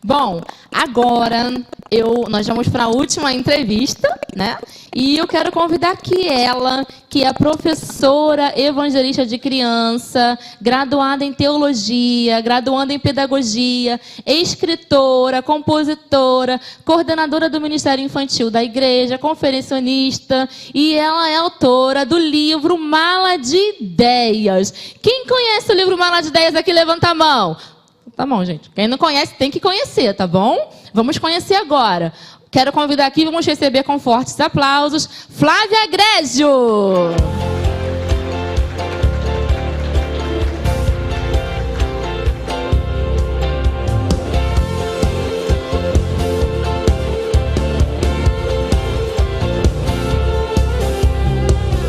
Bom, agora nós vamos para a última entrevista, né? E eu quero convidar aqui ela, que é professora evangelista de criança, graduada em teologia, graduanda em pedagogia, escritora, compositora, coordenadora do Ministério Infantil da Igreja, conferencionista, e ela é autora do livro Mala de Ideias. Quem conhece o livro Mala de Ideias aqui, levanta a mão. Tá bom, gente. Quem não conhece, tem que conhecer, tá bom? Vamos conhecer agora. Quero convidar aqui, vamos receber com fortes aplausos, Flávia Grégio.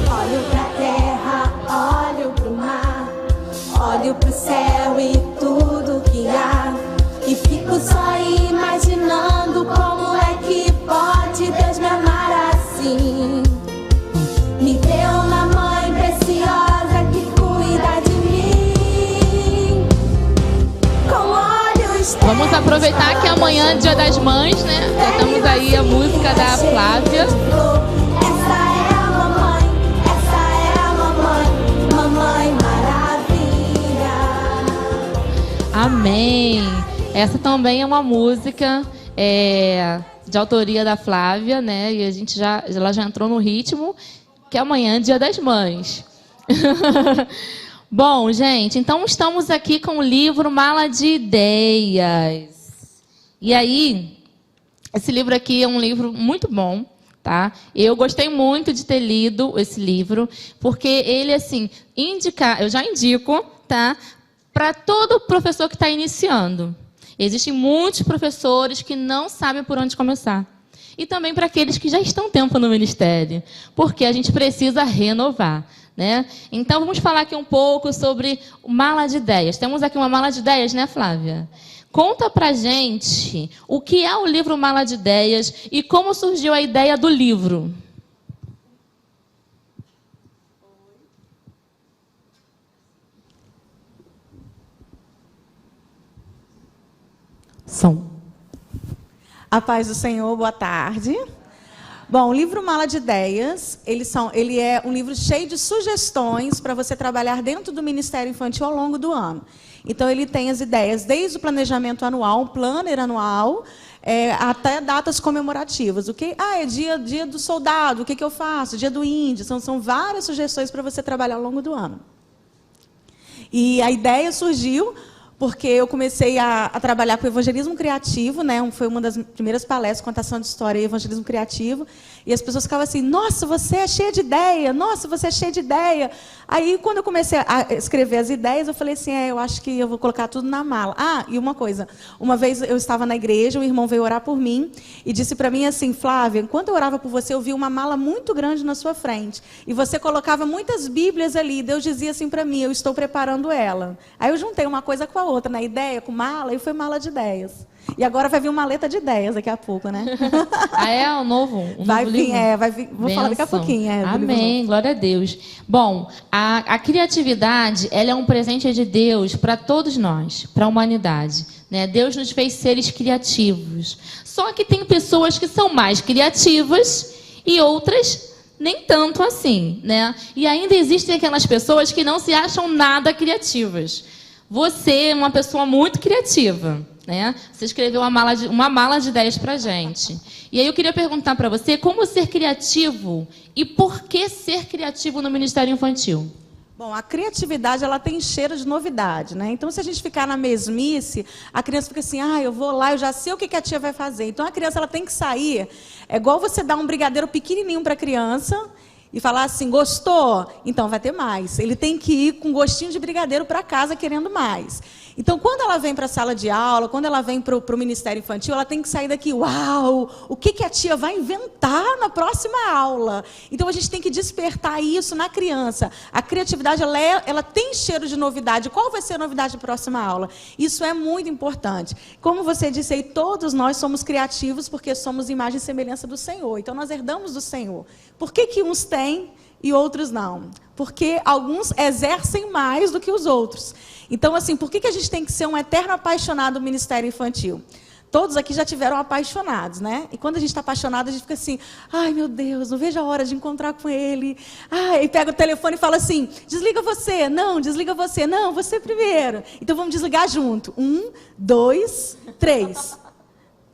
Olho pra terra, olho pro mar, olho pro céu e tudo que há, e fico só imaginando como é que pode Deus me amar assim. Me deu uma mãe preciosa que cuida de mim, com olhos. Vamos aproveitar que amanhã é Dia das Mães, né? Já estamos aí a música da Flávia. Essa é a mamãe, essa é a mamãe, mamãe maravilha. Amém. Essa também é uma música de autoria da Flávia, né? E ela já entrou no ritmo, que amanhã é Dia das Mães. Bom, gente, então estamos aqui com o livro Mala de Ideias. E aí, esse livro aqui é um livro muito bom, tá? Eu gostei muito de ter lido esse livro, porque ele, assim, eu já indico, tá? Para todo professor que está iniciando. Existem muitos professores que não sabem por onde começar. E também para aqueles que já estão tempo no ministério, porque a gente precisa renovar, né? Então, vamos falar aqui um pouco sobre o Mala de Ideias. Temos aqui uma mala de ideias, né, Flávia? Conta pra gente o que é o livro Mala de Ideias e como surgiu a ideia do livro. Som. A paz do Senhor, boa tarde. Bom, o livro Mala de Ideias, ele é um livro cheio de sugestões para você trabalhar dentro do Ministério Infantil ao longo do ano. Então, ele tem as ideias desde o planejamento anual, um planner anual, até datas comemorativas. É dia do soldado, o que eu faço? Dia do índio. São várias sugestões para você trabalhar ao longo do ano. E a ideia surgiu porque eu comecei a trabalhar com evangelismo criativo, né? Foi uma das primeiras palestras, contação de história e evangelismo criativo, e as pessoas ficavam assim, nossa, você é cheia de ideia, nossa, você é cheia de ideia. Aí, quando eu comecei a escrever as ideias, eu falei assim, eu acho que eu vou colocar tudo na mala. E uma coisa, uma vez eu estava na igreja, um irmão veio orar por mim, e disse para mim assim, Flávia, enquanto eu orava por você, eu vi uma mala muito grande na sua frente, e você colocava muitas bíblias ali, Deus dizia assim para mim, eu estou preparando ela. Aí eu juntei uma coisa com a outra, na ideia, com mala, e foi Mala de Ideias. E agora vai vir uma maleta de ideias daqui a pouco, né? É o novo vai vir, livro? vai vir, vou falar daqui a pouquinho. Amém, glória a Deus. Bom, a criatividade, ela é um presente de Deus para todos nós, para a humanidade, né? Deus nos fez seres criativos. Só que tem pessoas que são mais criativas e outras nem tanto assim, né? E ainda existem aquelas pessoas que não se acham nada criativas. Você é uma pessoa muito criativa, né? Você escreveu uma mala de ideias para a gente. E aí eu queria perguntar para você como ser criativo e por que ser criativo no Ministério Infantil? Bom, a criatividade, ela tem cheiro de novidade, né? Então, se a gente ficar na mesmice, a criança fica assim, eu vou lá, eu já sei o que a tia vai fazer. Então, a criança, ela tem que sair, é igual você dar um brigadeiro pequenininho para a criança e falar assim, gostou? Então vai ter mais. Ele tem que ir com gostinho de brigadeiro para casa querendo mais. Então, quando ela vem para a sala de aula, quando ela vem para o Ministério Infantil, ela tem que sair daqui, uau, o que a tia vai inventar na próxima aula? Então, a gente tem que despertar isso na criança. A criatividade, ela tem cheiro de novidade. Qual vai ser a novidade da próxima aula? Isso é muito importante. Como você disse aí, todos nós somos criativos porque somos imagem e semelhança do Senhor. Então, nós herdamos do Senhor. Por que uns têm e outros não? Porque alguns exercem mais do que os outros. Então, assim, por que a gente tem que ser um eterno apaixonado do Ministério Infantil? todos aqui já tiveram apaixonados, né? E quando a gente está apaixonado, a gente fica assim, ai, meu Deus, não vejo a hora de encontrar com ele. Ai, e pega o telefone e fala assim, desliga você. Não, desliga você. Não, você primeiro. Então, vamos desligar junto. 1, 2, 3.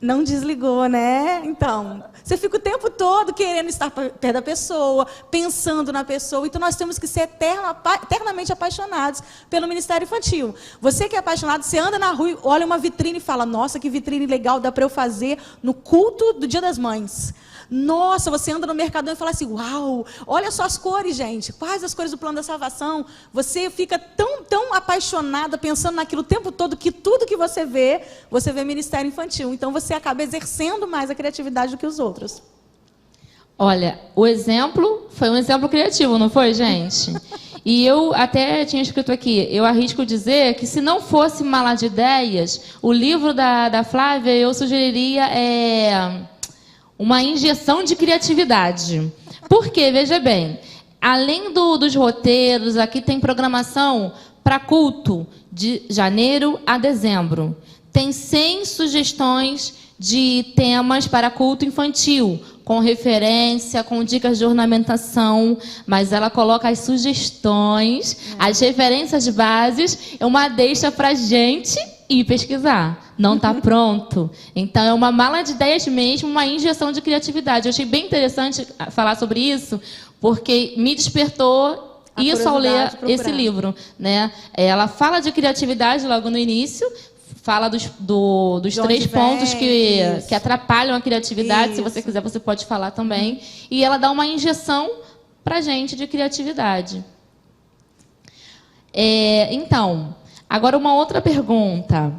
Não desligou, né? Então, você fica o tempo todo querendo estar perto da pessoa, pensando na pessoa. Então, nós temos que ser eternamente apaixonados pelo Ministério Infantil. Você que é apaixonado, você anda na rua, olha uma vitrine e fala, nossa, que vitrine legal, dá para eu fazer no culto do Dia das Mães. Nossa, você anda no Mercadão e fala assim, uau, olha só as cores, gente. Quais as cores do Plano da Salvação? Você fica tão apaixonada, pensando naquilo o tempo todo, que tudo que você vê Ministério Infantil. Então, você acaba exercendo mais a criatividade do que os outros. Olha, o exemplo foi um exemplo criativo, não foi, gente? E eu até tinha escrito aqui, eu arrisco dizer que se não fosse Mala de Ideias, o livro da Flávia, eu sugeriria uma injeção de criatividade. Por quê? Veja bem, além dos roteiros, aqui tem programação para culto de janeiro a dezembro. Tem 100 sugestões de temas para culto infantil, com referência, com dicas de ornamentação, mas ela coloca as sugestões, as referências bases, é uma deixa para a gente ir pesquisar. Não está pronto. Então, é uma mala de ideias mesmo, uma injeção de criatividade. Eu achei bem interessante falar sobre isso, porque me despertou isso ao ler esse livro, né? Ela fala de criatividade logo no início, fala dos 3 pontos que atrapalham a criatividade. Isso. Se você quiser, você pode falar também. E ela dá uma injeção para a gente de criatividade. Então, agora uma outra pergunta.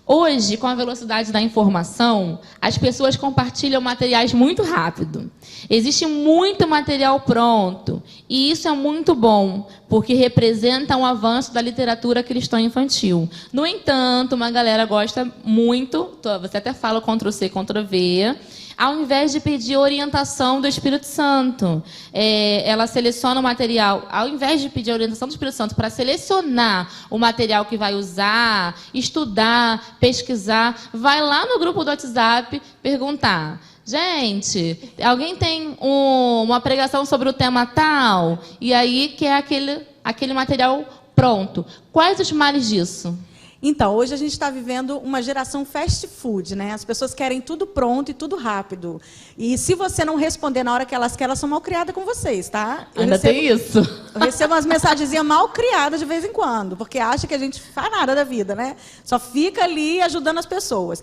Hoje, com a velocidade da informação, as pessoas compartilham materiais muito rápido. Existe muito material pronto. E isso é muito bom, porque representa um avanço da literatura cristã infantil. No entanto, uma galera gosta muito, você até fala Ctrl+C, Ctrl+V, ao invés de pedir orientação do Espírito Santo. Ela seleciona o material, ao invés de pedir a orientação do Espírito Santo para selecionar o material que vai usar, estudar, pesquisar, vai lá no grupo do WhatsApp perguntar, gente, alguém tem uma pregação sobre o tema tal? E aí quer aquele material pronto. Quais os males disso? Então, hoje a gente está vivendo uma geração fast food, né? As pessoas querem tudo pronto e tudo rápido. E se você não responder na hora que elas querem, elas são mal criadas com vocês, tá? Tem isso. Eu recebo umas mensagenzinhas mal criadas de vez em quando, porque acha que a gente faz nada da vida, né? Só fica ali ajudando as pessoas.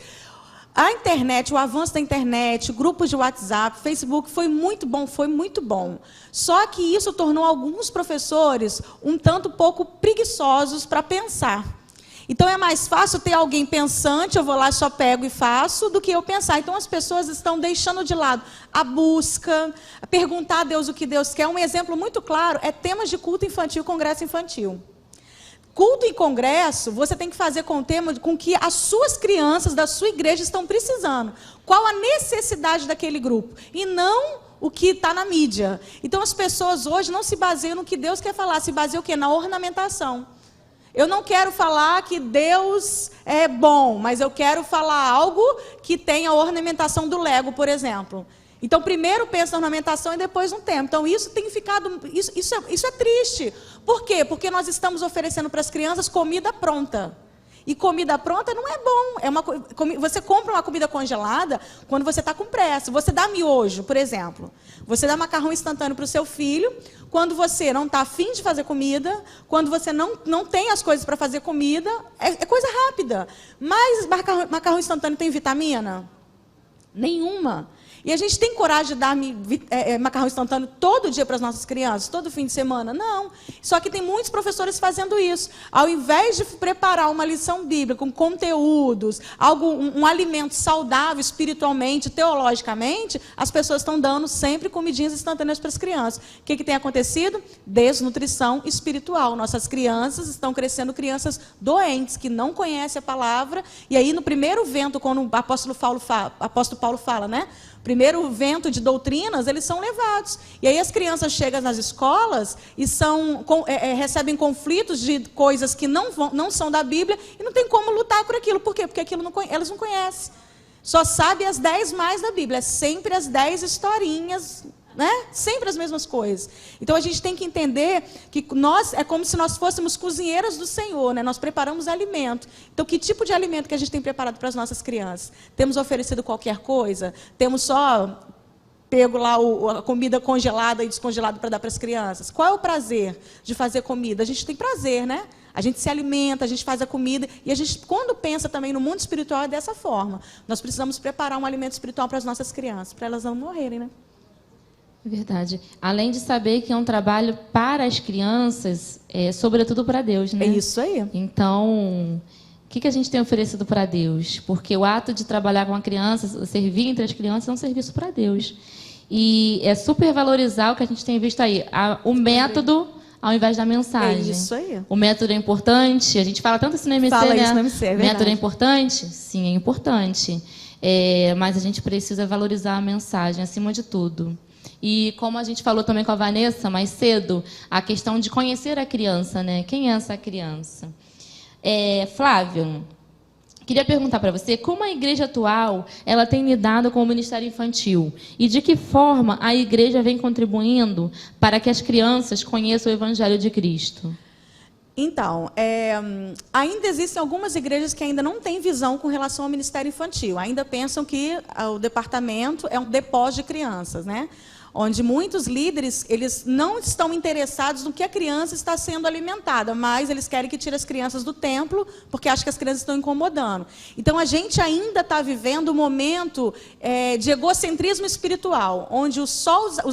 A internet, o avanço da internet, grupos de WhatsApp, Facebook, foi muito bom. Só que isso tornou alguns professores um tanto pouco preguiçosos para pensar. Então, é mais fácil ter alguém pensante, eu vou lá, só pego e faço, do que eu pensar. Então, as pessoas estão deixando de lado a busca, a perguntar a Deus o que Deus quer. Um exemplo muito claro é temas de culto infantil, congresso infantil. Culto e congresso, você tem que fazer com o tema com que as suas crianças da sua igreja estão precisando. Qual a necessidade daquele grupo? E não o que está na mídia. Então, as pessoas hoje não se baseiam no que Deus quer falar, se baseiam o quê? Na ornamentação. Eu não quero falar que Deus é bom, mas eu quero falar algo que tenha a ornamentação do Lego, por exemplo. Então, primeiro pensa na ornamentação e depois no tema. Então, isso tem ficado... Isso é triste. Por quê? Porque nós estamos oferecendo para as crianças comida pronta. E comida pronta não é bom. Você compra uma comida congelada quando você está com pressa. Você dá miojo, por exemplo. Você dá macarrão instantâneo para o seu filho quando você não está afim de fazer comida, quando você não tem as coisas para fazer comida. É coisa rápida. Mas macarrão instantâneo tem vitamina? Nenhuma. E a gente tem coragem de dar macarrão instantâneo todo dia para as nossas crianças, todo fim de semana? Não. Só que tem muitos professores fazendo isso. Ao invés de preparar uma lição bíblica com conteúdos, um alimento saudável espiritualmente, teologicamente, as pessoas estão dando sempre comidinhas instantâneas para as crianças. O que tem acontecido? Desnutrição espiritual. Nossas crianças estão crescendo crianças doentes, que não conhecem a palavra. E aí, no primeiro vento, quando o apóstolo Paulo fala, né? Primeiro vento de doutrinas, eles são levados. E aí as crianças chegam nas escolas e recebem conflitos de coisas que não são da Bíblia e não tem como lutar por aquilo. Por quê? Porque aquilo elas não conhecem. só sabe as 10 mais da Bíblia. É sempre as 10 historinhas, né? Sempre as mesmas coisas. Então a gente tem que entender que nós é como se nós fôssemos cozinheiras do Senhor, né? Nós preparamos alimento. Então que tipo de alimento que a gente tem preparado para as nossas crianças? Temos oferecido qualquer coisa? Temos só pego lá a comida congelada e descongelada para dar para as crianças? Qual é o prazer de fazer comida? A gente tem prazer, né? A gente se alimenta, a gente faz a comida, e a gente, quando pensa também no mundo espiritual, é dessa forma. Nós precisamos preparar um alimento espiritual para as nossas crianças, para elas não morrerem, né? Verdade. Além de saber que é um trabalho para as crianças, é sobretudo para Deus, né? É isso aí. Então, o que a gente tem oferecido para Deus? Porque o ato de trabalhar com a criança, servir entre as crianças, é um serviço para Deus. E é super valorizar o que a gente tem visto aí, o método ao invés da mensagem. É isso aí. O método é importante, a gente fala tanto isso no MC, Fala né? isso no MC, é verdade. O método é importante? Sim, é importante. Mas a gente precisa valorizar a mensagem, acima de tudo. E como a gente falou também com a Vanessa mais cedo, a questão de conhecer a criança, né? Quem é essa criança? Flávio, queria perguntar para você como a igreja atual ela tem lidado com o ministério infantil e de que forma a igreja vem contribuindo para que as crianças conheçam o Evangelho de Cristo. Então, ainda existem algumas igrejas que ainda não têm visão com relação ao ministério infantil. Ainda pensam que o departamento é um depósito de crianças, né? Onde muitos líderes, eles não estão interessados no que a criança está sendo alimentada, mas eles querem que tire as crianças do templo, porque acham que as crianças estão incomodando. Então, a gente ainda está vivendo um momento de egocentrismo espiritual, onde os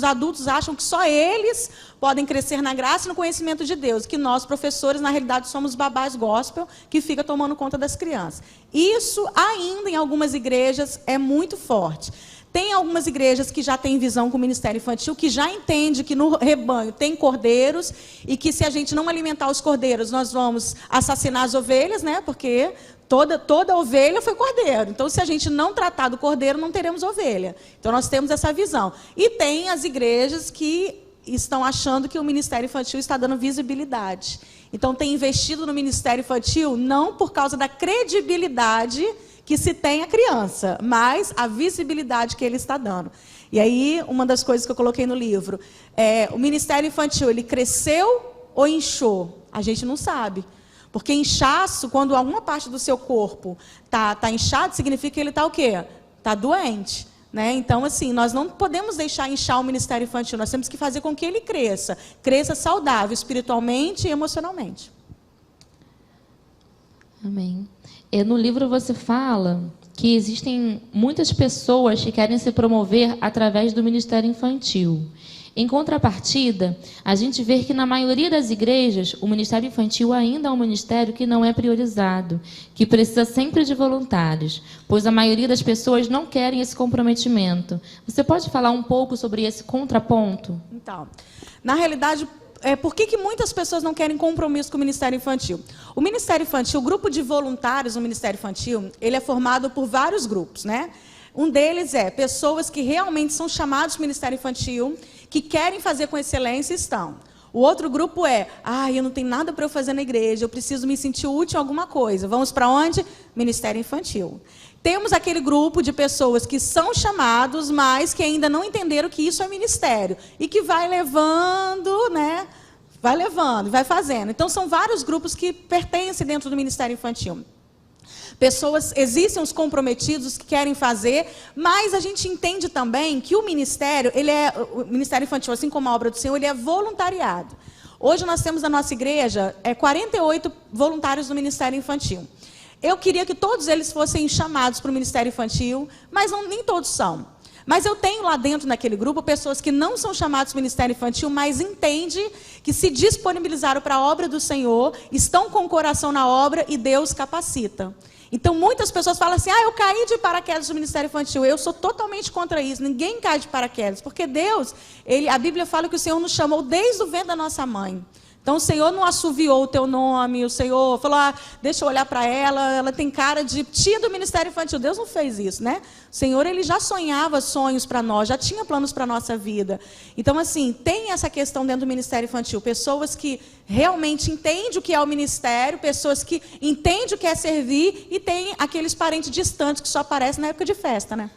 adultos acham que só eles podem crescer na graça e no conhecimento de Deus, que nós, professores, na realidade, somos babás gospel, que fica tomando conta das crianças. Isso, ainda em algumas igrejas, é muito forte. Tem algumas igrejas que já têm visão com o ministério infantil, que já entende que no rebanho tem cordeiros e que se a gente não alimentar os cordeiros, nós vamos assassinar as ovelhas, né? Porque toda ovelha foi cordeiro. Então, se a gente não tratar do cordeiro, não teremos ovelha. Então, nós temos essa visão. E tem as igrejas que estão achando que o ministério infantil está dando visibilidade. Então, tem investido no ministério infantil não por causa da credibilidade que se tem a criança, mas a visibilidade que ele está dando. E aí, uma das coisas que eu coloquei no livro, o ministério infantil, ele cresceu ou inchou? A gente não sabe. Porque inchaço, quando alguma parte do seu corpo tá inchado, significa que ele está o quê? Está doente. Né? Então, assim, nós não podemos deixar inchar o ministério infantil, nós temos que fazer com que ele cresça saudável, espiritualmente e emocionalmente. Amém. No livro você fala que existem muitas pessoas que querem se promover através do ministério infantil. Em contrapartida, a gente vê que na maioria das igrejas, o ministério infantil ainda é um ministério que não é priorizado, que precisa sempre de voluntários, pois a maioria das pessoas não querem esse comprometimento. Você pode falar um pouco sobre esse contraponto? Então, na realidade, por que muitas pessoas não querem compromisso com o Ministério Infantil? O Ministério Infantil, o grupo de voluntários no Ministério Infantil, ele é formado por vários grupos, né? Um deles é pessoas que realmente são chamados para o Ministério Infantil, que querem fazer com excelência e estão. O outro grupo eu não tenho nada para eu fazer na igreja, eu preciso me sentir útil em alguma coisa. Vamos para onde? Ministério Infantil. Temos aquele grupo de pessoas que são chamados, mas que ainda não entenderam que isso é ministério. E que vai levando, né? Vai levando, vai fazendo. Então, são vários grupos que pertencem dentro do Ministério Infantil. Existem os comprometidos que querem fazer, mas a gente entende também que o Ministério Infantil, assim como a obra do Senhor, ele é voluntariado. Hoje nós temos na nossa igreja 48 voluntários do Ministério Infantil. Eu queria que todos eles fossem chamados para o Ministério Infantil, mas nem todos são. Mas eu tenho lá dentro, naquele grupo, pessoas que não são chamadas para o Ministério Infantil, mas entendem que se disponibilizaram para a obra do Senhor, estão com o coração na obra e Deus capacita. Então, muitas pessoas falam assim, eu caí de paraquedas no Ministério Infantil. Eu sou totalmente contra isso. Ninguém cai de paraquedas, porque Deus, a Bíblia fala que o Senhor nos chamou desde o ventre da nossa mãe. Então, o Senhor não assoviou o teu nome, o Senhor falou, deixa eu olhar para ela tem cara de tia do Ministério Infantil. Deus não fez isso, né? O Senhor, ele já sonhava sonhos para nós, já tinha planos para a nossa vida. Então, assim, tem essa questão dentro do Ministério Infantil. Pessoas que realmente entendem o que é o ministério, pessoas que entendem o que é servir, e tem aqueles parentes distantes que só aparecem na época de festa, né?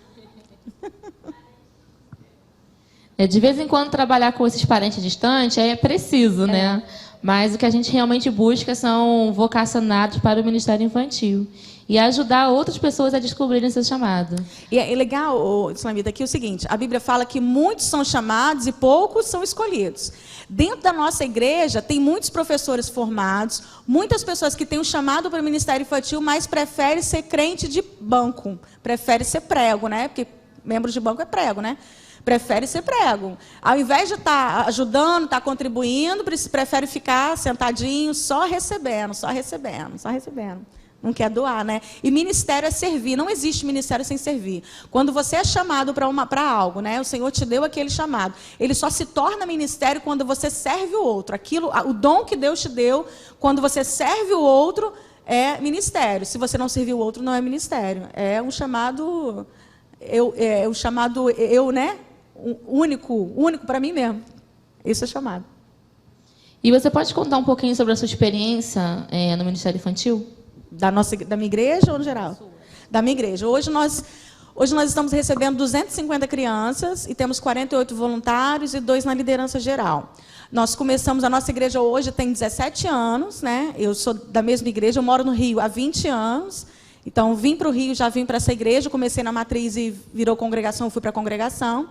De vez em quando trabalhar com esses parentes distantes é preciso, né? Mas o que a gente realmente busca são vocacionados para o Ministério Infantil e ajudar outras pessoas a descobrirem seu chamado. E é legal, Islamita, aqui o seguinte, a Bíblia fala que muitos são chamados e poucos são escolhidos. Dentro da nossa igreja tem muitos professores formados, muitas pessoas que têm um chamado para o Ministério Infantil, mas preferem ser crente de banco, preferem ser prego, né? Porque membro de banco é prego, né? Prefere ser prego. Ao invés de estar ajudando, estar contribuindo, prefere ficar sentadinho, só recebendo, só recebendo, só recebendo. Não quer doar, né? E ministério é servir. Não existe ministério sem servir. Quando você é chamado para algo, né? O Senhor te deu aquele chamado. Ele só se torna ministério quando você serve o outro. O dom que Deus te deu, quando você serve o outro, é ministério. Se você não servir o outro, não é ministério. É um chamado... né? Único para mim mesmo. Isso é chamado. E você pode contar um pouquinho sobre a sua experiência no Ministério Infantil? Da minha igreja ou no geral? Da minha igreja. Hoje nós estamos recebendo 250 crianças e temos 48 voluntários e 2 na liderança geral. Nós começamos, a nossa igreja hoje tem 17 anos, né? Eu sou da mesma igreja, eu moro no Rio há 20 anos. Então, vim para o Rio, já vim para essa igreja, comecei na matriz e virou congregação, fui para a congregação.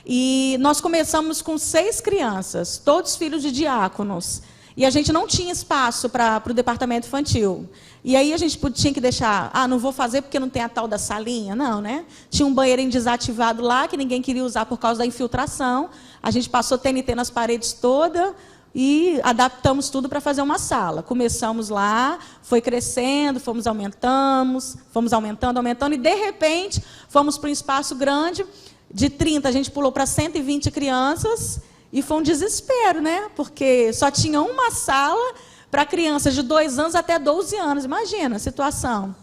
E nós começamos com 6 crianças, todos filhos de diáconos. E a gente não tinha espaço para o departamento infantil. E aí a gente tinha que deixar, não vou fazer porque não tem a tal da salinha. Não, né? Tinha um banheirinho desativado lá, que ninguém queria usar por causa da infiltração. A gente passou TNT nas paredes todas, e adaptamos tudo para fazer uma sala. Começamos lá, foi crescendo, fomos aumentando, e de repente fomos para um espaço grande, de 30 a gente pulou para 120 crianças, e foi um desespero, né? Porque só tinha uma sala para crianças de 2 anos até 12 anos, imagina a situação.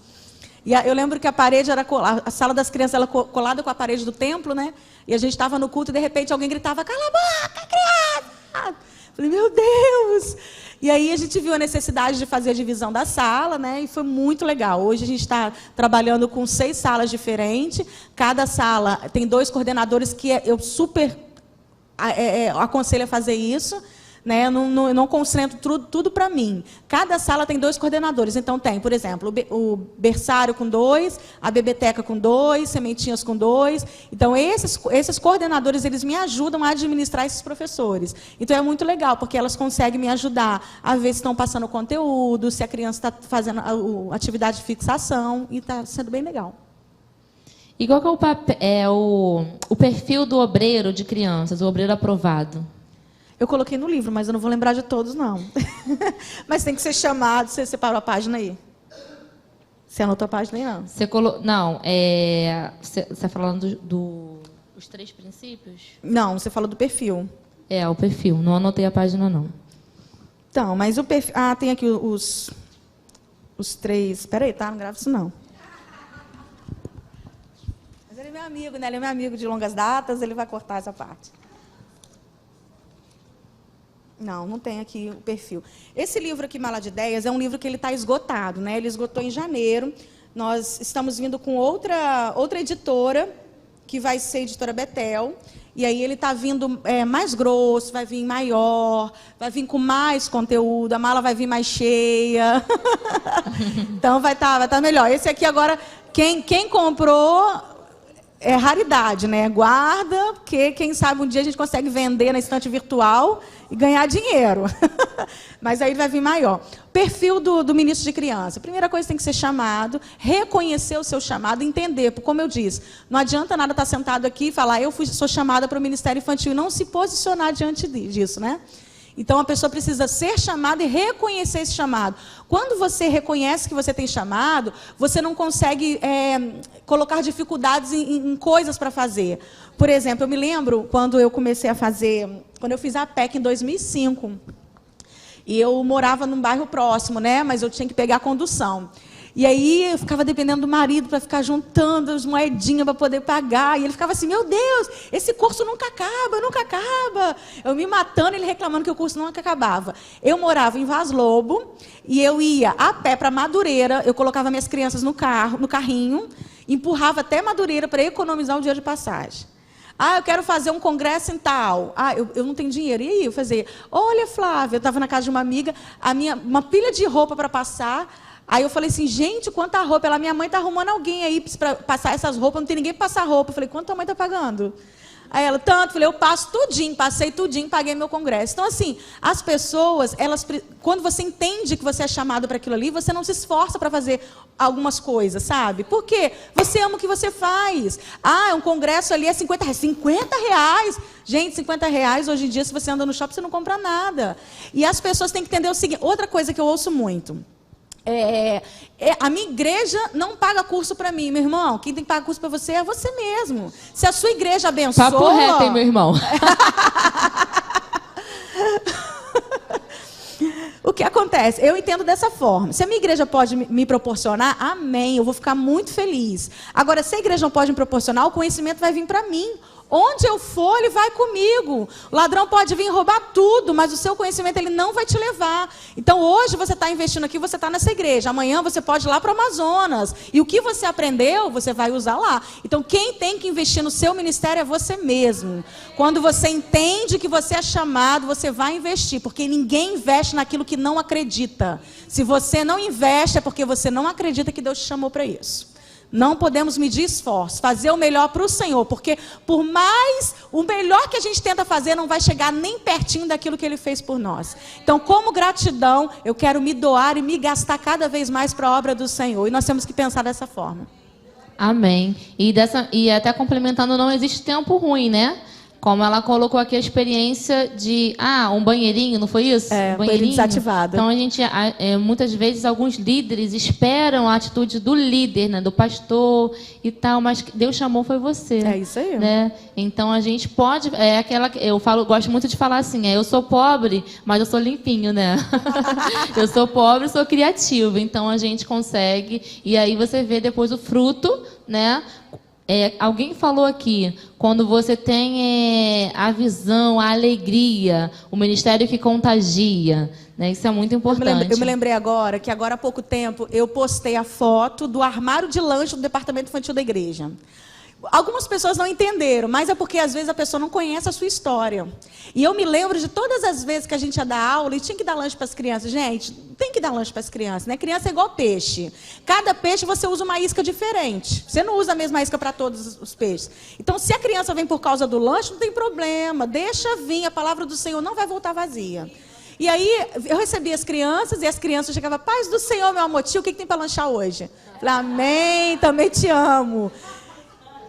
E eu lembro que a parede era a sala das crianças era colada com a parede do templo, né? E a gente estava no culto e de repente alguém gritava, cala a boca, criança! Falei, meu Deus! E aí a gente viu a necessidade de fazer a divisão da sala, né? E foi muito legal. Hoje a gente está trabalhando com 6 salas diferentes. Cada sala tem 2 coordenadores que eu super aconselho a fazer isso. Né? Eu não concentro tudo para mim. Cada sala tem 2 coordenadores. Então tem, por exemplo, o berçário com 2, a bebeteca com 2, sementinhas com 2. Então esses coordenadores, eles me ajudam a administrar esses professores. Então é muito legal, porque elas conseguem me ajudar a ver se estão passando conteúdo, se a criança está fazendo a atividade de fixação, e está sendo bem legal. E qual que é o perfil do obreiro de crianças, o obreiro aprovado? Eu coloquei no livro, mas eu não vou lembrar de todos, não. Mas tem que ser chamado. Você separou a página aí? Você anotou a página aí, não? Não, você está falando dos 3 princípios? Não, você falou do perfil. O perfil. Não anotei a página, não. Então, mas o perfil... tem aqui os 3... Espera aí, tá? Não grava isso, não. Mas ele é meu amigo, né? Ele é meu amigo de longas datas, ele vai cortar essa parte. Não tem aqui o perfil. Esse livro aqui, Mala de Ideias, é um livro que ele está esgotado, né? Ele esgotou em janeiro. Nós estamos vindo com outra editora, que vai ser a editora Betel. E aí ele está vindo mais grosso, vai vir maior, vai vir com mais conteúdo, a mala vai vir mais cheia. Então vai tá melhor. Esse aqui agora, quem comprou... É raridade, né? Guarda, porque quem sabe um dia a gente consegue vender na estante virtual e ganhar dinheiro. Mas aí ele vai vir maior. Perfil do ministro de criança. Primeira coisa, tem que ser chamado, reconhecer o seu chamado, entender. Como eu disse, não adianta nada estar sentado aqui e falar, sou chamada para o Ministério Infantil, e não se posicionar diante disso, né? Então, a pessoa precisa ser chamada e reconhecer esse chamado. Quando você reconhece que você tem chamado, você não consegue colocar dificuldades em coisas para fazer. Por exemplo, eu me lembro quando eu comecei a fazer... Quando eu fiz a PEC em 2005... E eu morava num bairro próximo, né? Mas eu tinha que pegar a condução. E aí eu ficava dependendo do marido para ficar juntando as moedinhas para poder pagar. E ele ficava assim, meu Deus, esse curso nunca acaba, nunca acaba. Eu me matando, ele reclamando que o curso nunca acabava. Eu morava em Vaz Lobo e eu ia a pé para Madureira. Eu colocava minhas crianças no carrinho, empurrava até Madureira para economizar o dia de passagem. Ah, eu quero fazer um congresso em tal. Ah, eu não tenho dinheiro. E aí, eu fazia. Olha, Flávia, eu estava na casa de uma amiga, uma pilha de roupa para passar. Aí eu falei assim, gente, quanta roupa? Ela, minha mãe está arrumando alguém aí para passar essas roupas, não tem ninguém para passar roupa. Eu falei, quanto a mãe está pagando? Aí ela, tanto. Eu falei, eu passo tudinho, passei tudinho, paguei meu congresso. Então, assim, as pessoas, quando você entende que você é chamado para aquilo ali, você não se esforça para fazer algumas coisas, sabe? Por quê? Você ama o que você faz. Ah, um congresso ali é 50 reais. 50 reais? Gente, 50 reais, hoje em dia, se você anda no shopping, você não compra nada. E as pessoas têm que entender o seguinte, outra coisa que eu ouço muito. A minha igreja não paga curso para mim, meu irmão. Quem tem que pagar curso para você é você mesmo. Se a sua igreja abençoa... Papo reto, hein, meu irmão? O que acontece? Eu entendo dessa forma. Se a minha igreja pode me proporcionar, amém, eu vou ficar muito feliz. Agora, se a igreja não pode me proporcionar, o conhecimento vai vir para mim. Onde eu for, ele vai comigo. O ladrão pode vir roubar tudo, mas o seu conhecimento ele não vai te levar. Então, hoje você está investindo aqui, você está nessa igreja. Amanhã você pode ir lá para o Amazonas. E o que você aprendeu, você vai usar lá. Então, quem tem que investir no seu ministério é você mesmo. Quando você entende que você é chamado, você vai investir. Porque ninguém investe naquilo que não acredita. Se você não investe, é porque você não acredita que Deus te chamou para isso. Não podemos medir esforço, fazer o melhor para o Senhor, porque por mais o melhor que a gente tenta fazer, não vai chegar nem pertinho daquilo que Ele fez por nós. Então, como gratidão, eu quero me doar e me gastar cada vez mais para a obra do Senhor. E nós temos que pensar dessa forma. Amém. E até complementando, não existe tempo ruim, né? Como ela colocou aqui a experiência de, um banheirinho, não foi isso? Um banheirinho desativado. Então, muitas vezes, alguns líderes esperam a atitude do líder, né, do pastor e tal, mas Deus chamou foi você. É isso aí. Né? Então, a gente pode, gosto muito de falar assim, eu sou pobre, mas eu sou limpinho, né? Eu sou pobre, sou criativo, então a gente consegue, e aí você vê depois o fruto, né? Alguém falou aqui, quando você tem a visão, a alegria, o ministério que contagia, né? Isso é muito importante. Eu me lembrei agora, que agora há pouco tempo, eu postei a foto do armário de lanche do departamento infantil da igreja. Algumas pessoas não entenderam, mas é porque às vezes a pessoa não conhece a sua história. E eu me lembro de todas as vezes que a gente ia dar aula e tinha que dar lanche para as crianças. Gente, tem que dar lanche para as crianças, né? Criança é igual peixe. Cada peixe você usa uma isca diferente. Você não usa a mesma isca para todos os peixes. Então, se a criança vem por causa do lanche, não tem problema. Deixa vir, a palavra do Senhor não vai voltar vazia. E aí, eu recebia as crianças, e as crianças chegavam, paz do Senhor, meu amor, tio, o que tem para lanchar hoje? Eu falei, amém, também te amo.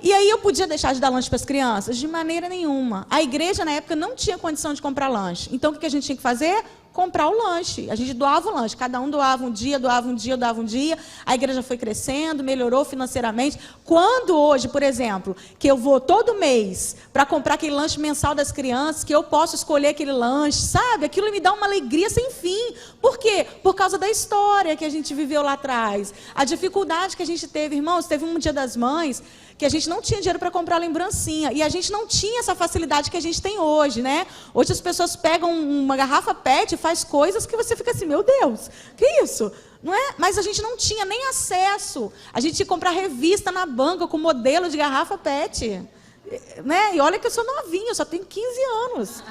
E aí eu podia deixar de dar lanche para as crianças? De maneira nenhuma. A igreja, na época, não tinha condição de comprar lanche. Então, o que a gente tinha que fazer? Comprar o lanche. A gente doava o lanche. Cada um doava um dia, doava um dia, doava um dia. A igreja foi crescendo, melhorou financeiramente. Quando hoje, por exemplo, que eu vou todo mês para comprar aquele lanche mensal das crianças, que eu posso escolher aquele lanche, sabe? Aquilo me dá uma alegria sem fim. Por quê? Por causa da história que a gente viveu lá atrás. A dificuldade que a gente teve. Irmãos, teve um Dia das Mães que a gente não tinha dinheiro para comprar lembrancinha. E a gente não tinha essa facilidade que a gente tem hoje, né? Hoje as pessoas pegam uma garrafa PET e faz coisas que você fica assim, meu Deus, que isso? Não é? Mas a gente não tinha nem acesso. A gente tinha que comprar revista na banca com modelo de garrafa PET. Né? E olha que eu sou novinha, eu só tenho 15 anos.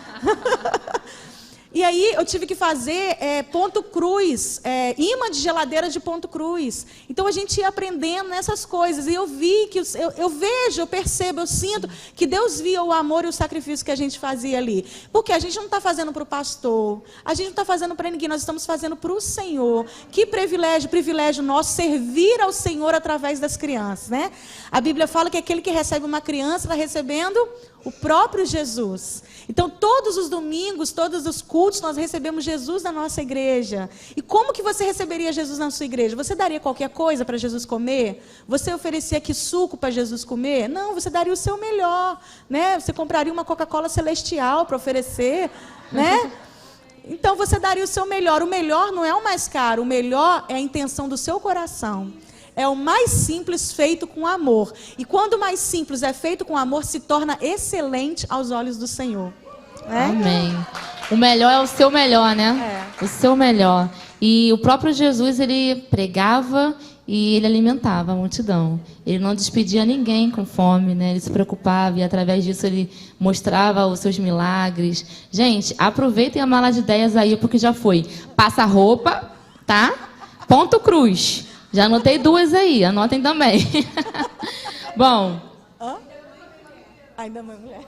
E aí eu tive que fazer ponto cruz, imã de geladeira de ponto cruz. Então a gente ia aprendendo nessas coisas. E eu vi que eu vejo, eu percebo, eu sinto que Deus via o amor e o sacrifício que a gente fazia ali. Porque a gente não está fazendo para o pastor, a gente não está fazendo para ninguém, nós estamos fazendo para o Senhor. Que privilégio nosso servir ao Senhor através das crianças, né? A Bíblia fala que aquele que recebe uma criança está recebendo o próprio Jesus. Então, todos os domingos, todos os cultos, nós recebemos Jesus na nossa igreja. E como que você receberia Jesus na sua igreja? Você daria qualquer coisa para Jesus comer? Você oferecia que suco para Jesus comer? Não, você daria o seu melhor, né? Você compraria uma Coca-Cola celestial para oferecer, né? Então você daria o seu melhor. O melhor não é o mais caro, o melhor é a intenção do seu coração. É o mais simples feito com amor. E quando o mais simples é feito com amor, se torna excelente aos olhos do Senhor. Né? Amém. O melhor é o seu melhor, né? O seu melhor. E o próprio Jesus, ele pregava e ele alimentava a multidão. Ele não despedia ninguém com fome, né? Ele se preocupava e através disso ele mostrava os seus milagres. Gente, aproveitem a mala de ideias aí, porque já foi. Passa roupa, tá? Ponto cruz. Já anotei 2 aí, anotem também. Bom. Ainda mais mulher.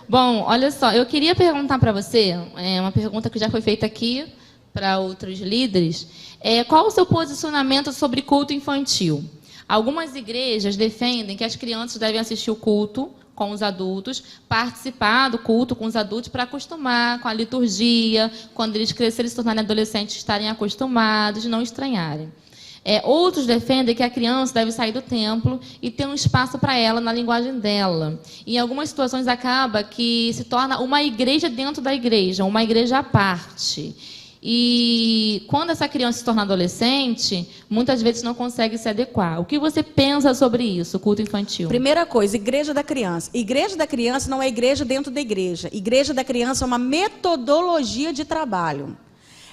Bom, olha só, eu queria perguntar para você, uma pergunta que já foi feita aqui para outros líderes, qual o seu posicionamento sobre culto infantil? Algumas igrejas defendem que as crianças devem assistir o culto com os adultos, participar do culto com os adultos para acostumar com a liturgia, quando eles crescerem e se tornarem adolescentes, estarem acostumados, não estranharem. Outros defendem que a criança deve sair do templo e ter um espaço para ela na linguagem dela. Em algumas situações acaba que se torna uma igreja dentro da igreja, uma igreja à parte. E quando essa criança se torna adolescente, muitas vezes não consegue se adequar. O que você pensa sobre isso, culto infantil? Primeira coisa, igreja da criança. Igreja da criança não é igreja dentro da igreja. Igreja da criança é uma metodologia de trabalho.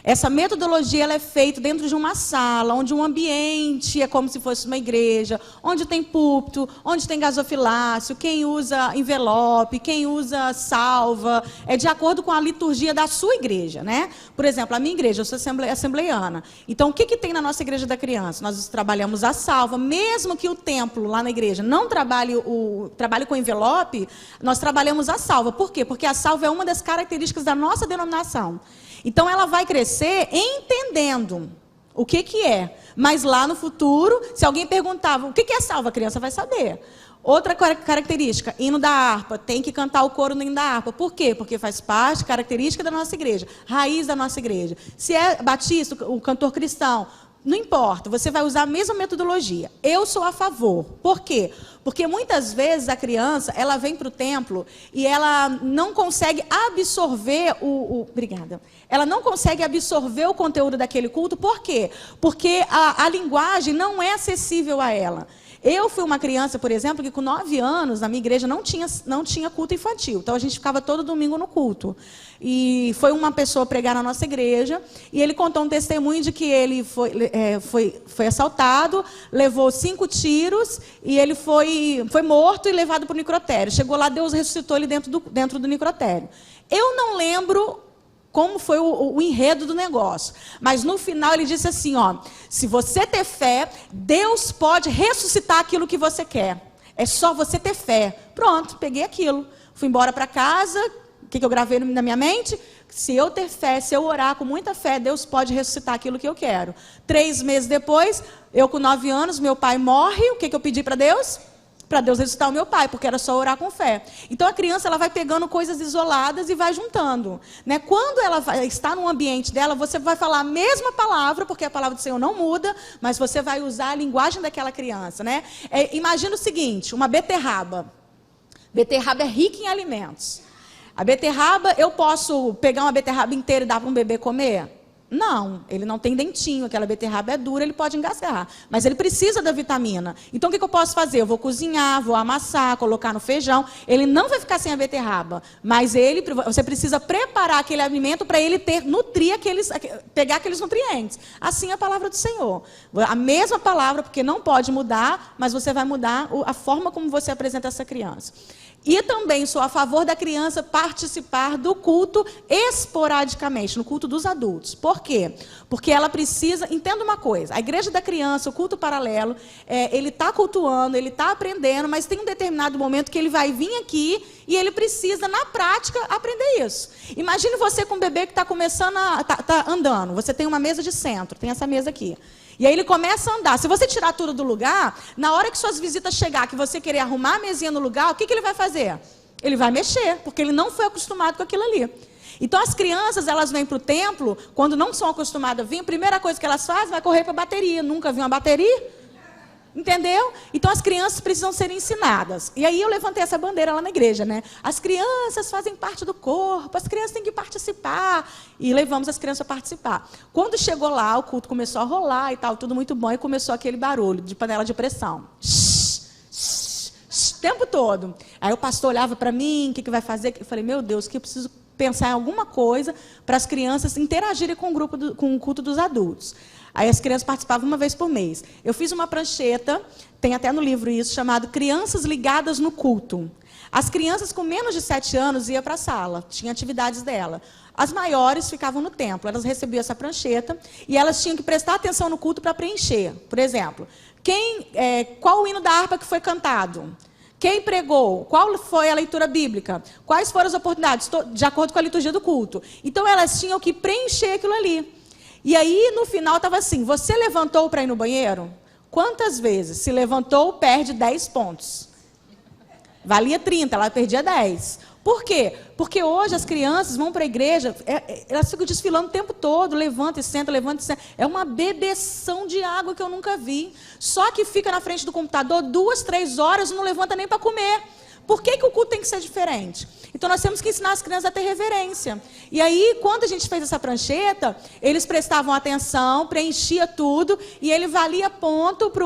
Essa metodologia ela é feita dentro de uma sala, onde um ambiente é como se fosse uma igreja, onde tem púlpito, onde tem gasofilácio, quem usa envelope, quem usa salva, é de acordo com a liturgia da sua igreja, né? Por exemplo, a minha igreja, eu sou assembleiana. Então, o que tem na nossa igreja da criança? Nós trabalhamos a salva, mesmo que o templo lá na igreja não trabalhe com envelope, nós trabalhamos a salva. Por quê? Porque a salva é uma das características da nossa denominação. Então, ela vai crescer entendendo o que é. Mas lá no futuro, se alguém perguntava o que é salva, a criança vai saber. Outra característica, hino da harpa. Tem que cantar o coro no hino da harpa. Por quê? Porque faz parte, característica da nossa igreja. Raiz da nossa igreja. Se é batista, o cantor cristão, não importa, você vai usar a mesma metodologia. Eu sou a favor. Por quê? Porque muitas vezes a criança, ela vem para o templo e ela não consegue absorver Obrigada. Ela não consegue absorver o conteúdo daquele culto. Por quê? Porque a linguagem não é acessível a ela. Eu fui uma criança, por exemplo, que com 9 anos, na minha igreja, não tinha culto infantil. Então, a gente ficava todo domingo no culto. E foi uma pessoa pregar na nossa igreja, e ele contou um testemunho de que ele foi assaltado, levou 5 tiros, e ele foi morto e levado para o necrotério. Chegou lá, Deus ressuscitou ele dentro do necrotério. Eu não lembro como foi o enredo do negócio. Mas no final ele disse assim, se você ter fé, Deus pode ressuscitar aquilo que você quer. É só você ter fé. Pronto, peguei aquilo. Fui embora para casa. O que eu gravei na minha mente? Se eu ter fé, se eu orar com muita fé, Deus pode ressuscitar aquilo que eu quero. 3 meses depois, eu com 9 anos, meu pai morre. O que eu pedi para Deus? Para Deus ressuscitar o meu pai, porque era só orar com fé. Então a criança ela vai pegando coisas isoladas e vai juntando, né? Quando ela está no ambiente dela, você vai falar a mesma palavra, porque a palavra do Senhor não muda, mas você vai usar a linguagem daquela criança, né? Imagina o seguinte, uma beterraba. Beterraba é rica em alimentos. A beterraba, eu posso pegar uma beterraba inteira e dar para um bebê comer? Não, ele não tem dentinho, aquela beterraba é dura, ele pode engasgar. Mas ele precisa da vitamina. Então, o que eu posso fazer? Eu vou cozinhar, vou amassar, colocar no feijão. Ele não vai ficar sem a beterraba. Mas você precisa preparar aquele alimento para ele pegar aqueles nutrientes. Assim é a palavra do Senhor. A mesma palavra, porque não pode mudar, mas você vai mudar a forma como você apresenta essa criança. E também sou a favor da criança participar do culto esporadicamente, no culto dos adultos. Por quê? Porque ela precisa... Entenda uma coisa, a igreja da criança, o culto paralelo, ele está cultuando, ele está aprendendo, mas tem um determinado momento que ele vai vir aqui e ele precisa, na prática, aprender isso. Imagine você com um bebê que está começando tá andando. Você tem uma mesa de centro, tem essa mesa aqui. E aí ele começa a andar. Se você tirar tudo do lugar, na hora que suas visitas chegar, que você querer arrumar a mesinha no lugar, o que ele vai fazer? Ele vai mexer, porque ele não foi acostumado com aquilo ali. Então as crianças, elas vêm para o templo, quando não são acostumadas a vir, a primeira coisa que elas fazem vai correr para a bateria. Nunca viu uma bateria? Entendeu? Então, as crianças precisam ser ensinadas. E aí eu levantei essa bandeira lá na igreja, né? As crianças fazem parte do corpo, as crianças têm que participar. E levamos as crianças a participar. Quando chegou lá, o culto começou a rolar e tal, tudo muito bom, e começou aquele barulho de panela de pressão. O tempo todo. Aí o pastor olhava para mim, o que vai fazer? Eu falei, meu Deus, que eu preciso pensar em alguma coisa para as crianças interagirem com com o culto dos adultos. Aí as crianças participavam uma vez por mês. Eu fiz uma prancheta, tem até no livro isso, chamado Crianças Ligadas no Culto. As crianças com menos de 7 anos iam para a sala, tinha atividades dela. As maiores ficavam no templo, elas recebiam essa prancheta e elas tinham que prestar atenção no culto para preencher. Por exemplo, qual o hino da harpa que foi cantado? Quem pregou? Qual foi a leitura bíblica? Quais foram as oportunidades? De acordo com a liturgia do culto. Então, elas tinham que preencher aquilo ali. E aí, no final, estava assim, você levantou para ir no banheiro? Quantas vezes? Se levantou, perde 10 pontos. Valia 30, ela perdia 10. Por quê? Porque hoje as crianças vão para a igreja, elas ficam desfilando o tempo todo, levanta e senta, levanta e senta. É uma bebeção de água que eu nunca vi. Só que fica na frente do computador 2, 3 horas, não levanta nem para comer. Por que o culto tem que ser diferente? Então, nós temos que ensinar as crianças a ter reverência. E aí, quando a gente fez essa prancheta, eles prestavam atenção, preenchia tudo, e ele valia ponto para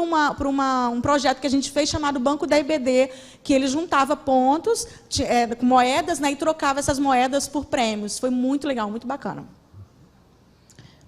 um projeto que a gente fez chamado Banco da IBD, que ele juntava pontos, moedas, né, e trocava essas moedas por prêmios. Foi muito legal, muito bacana.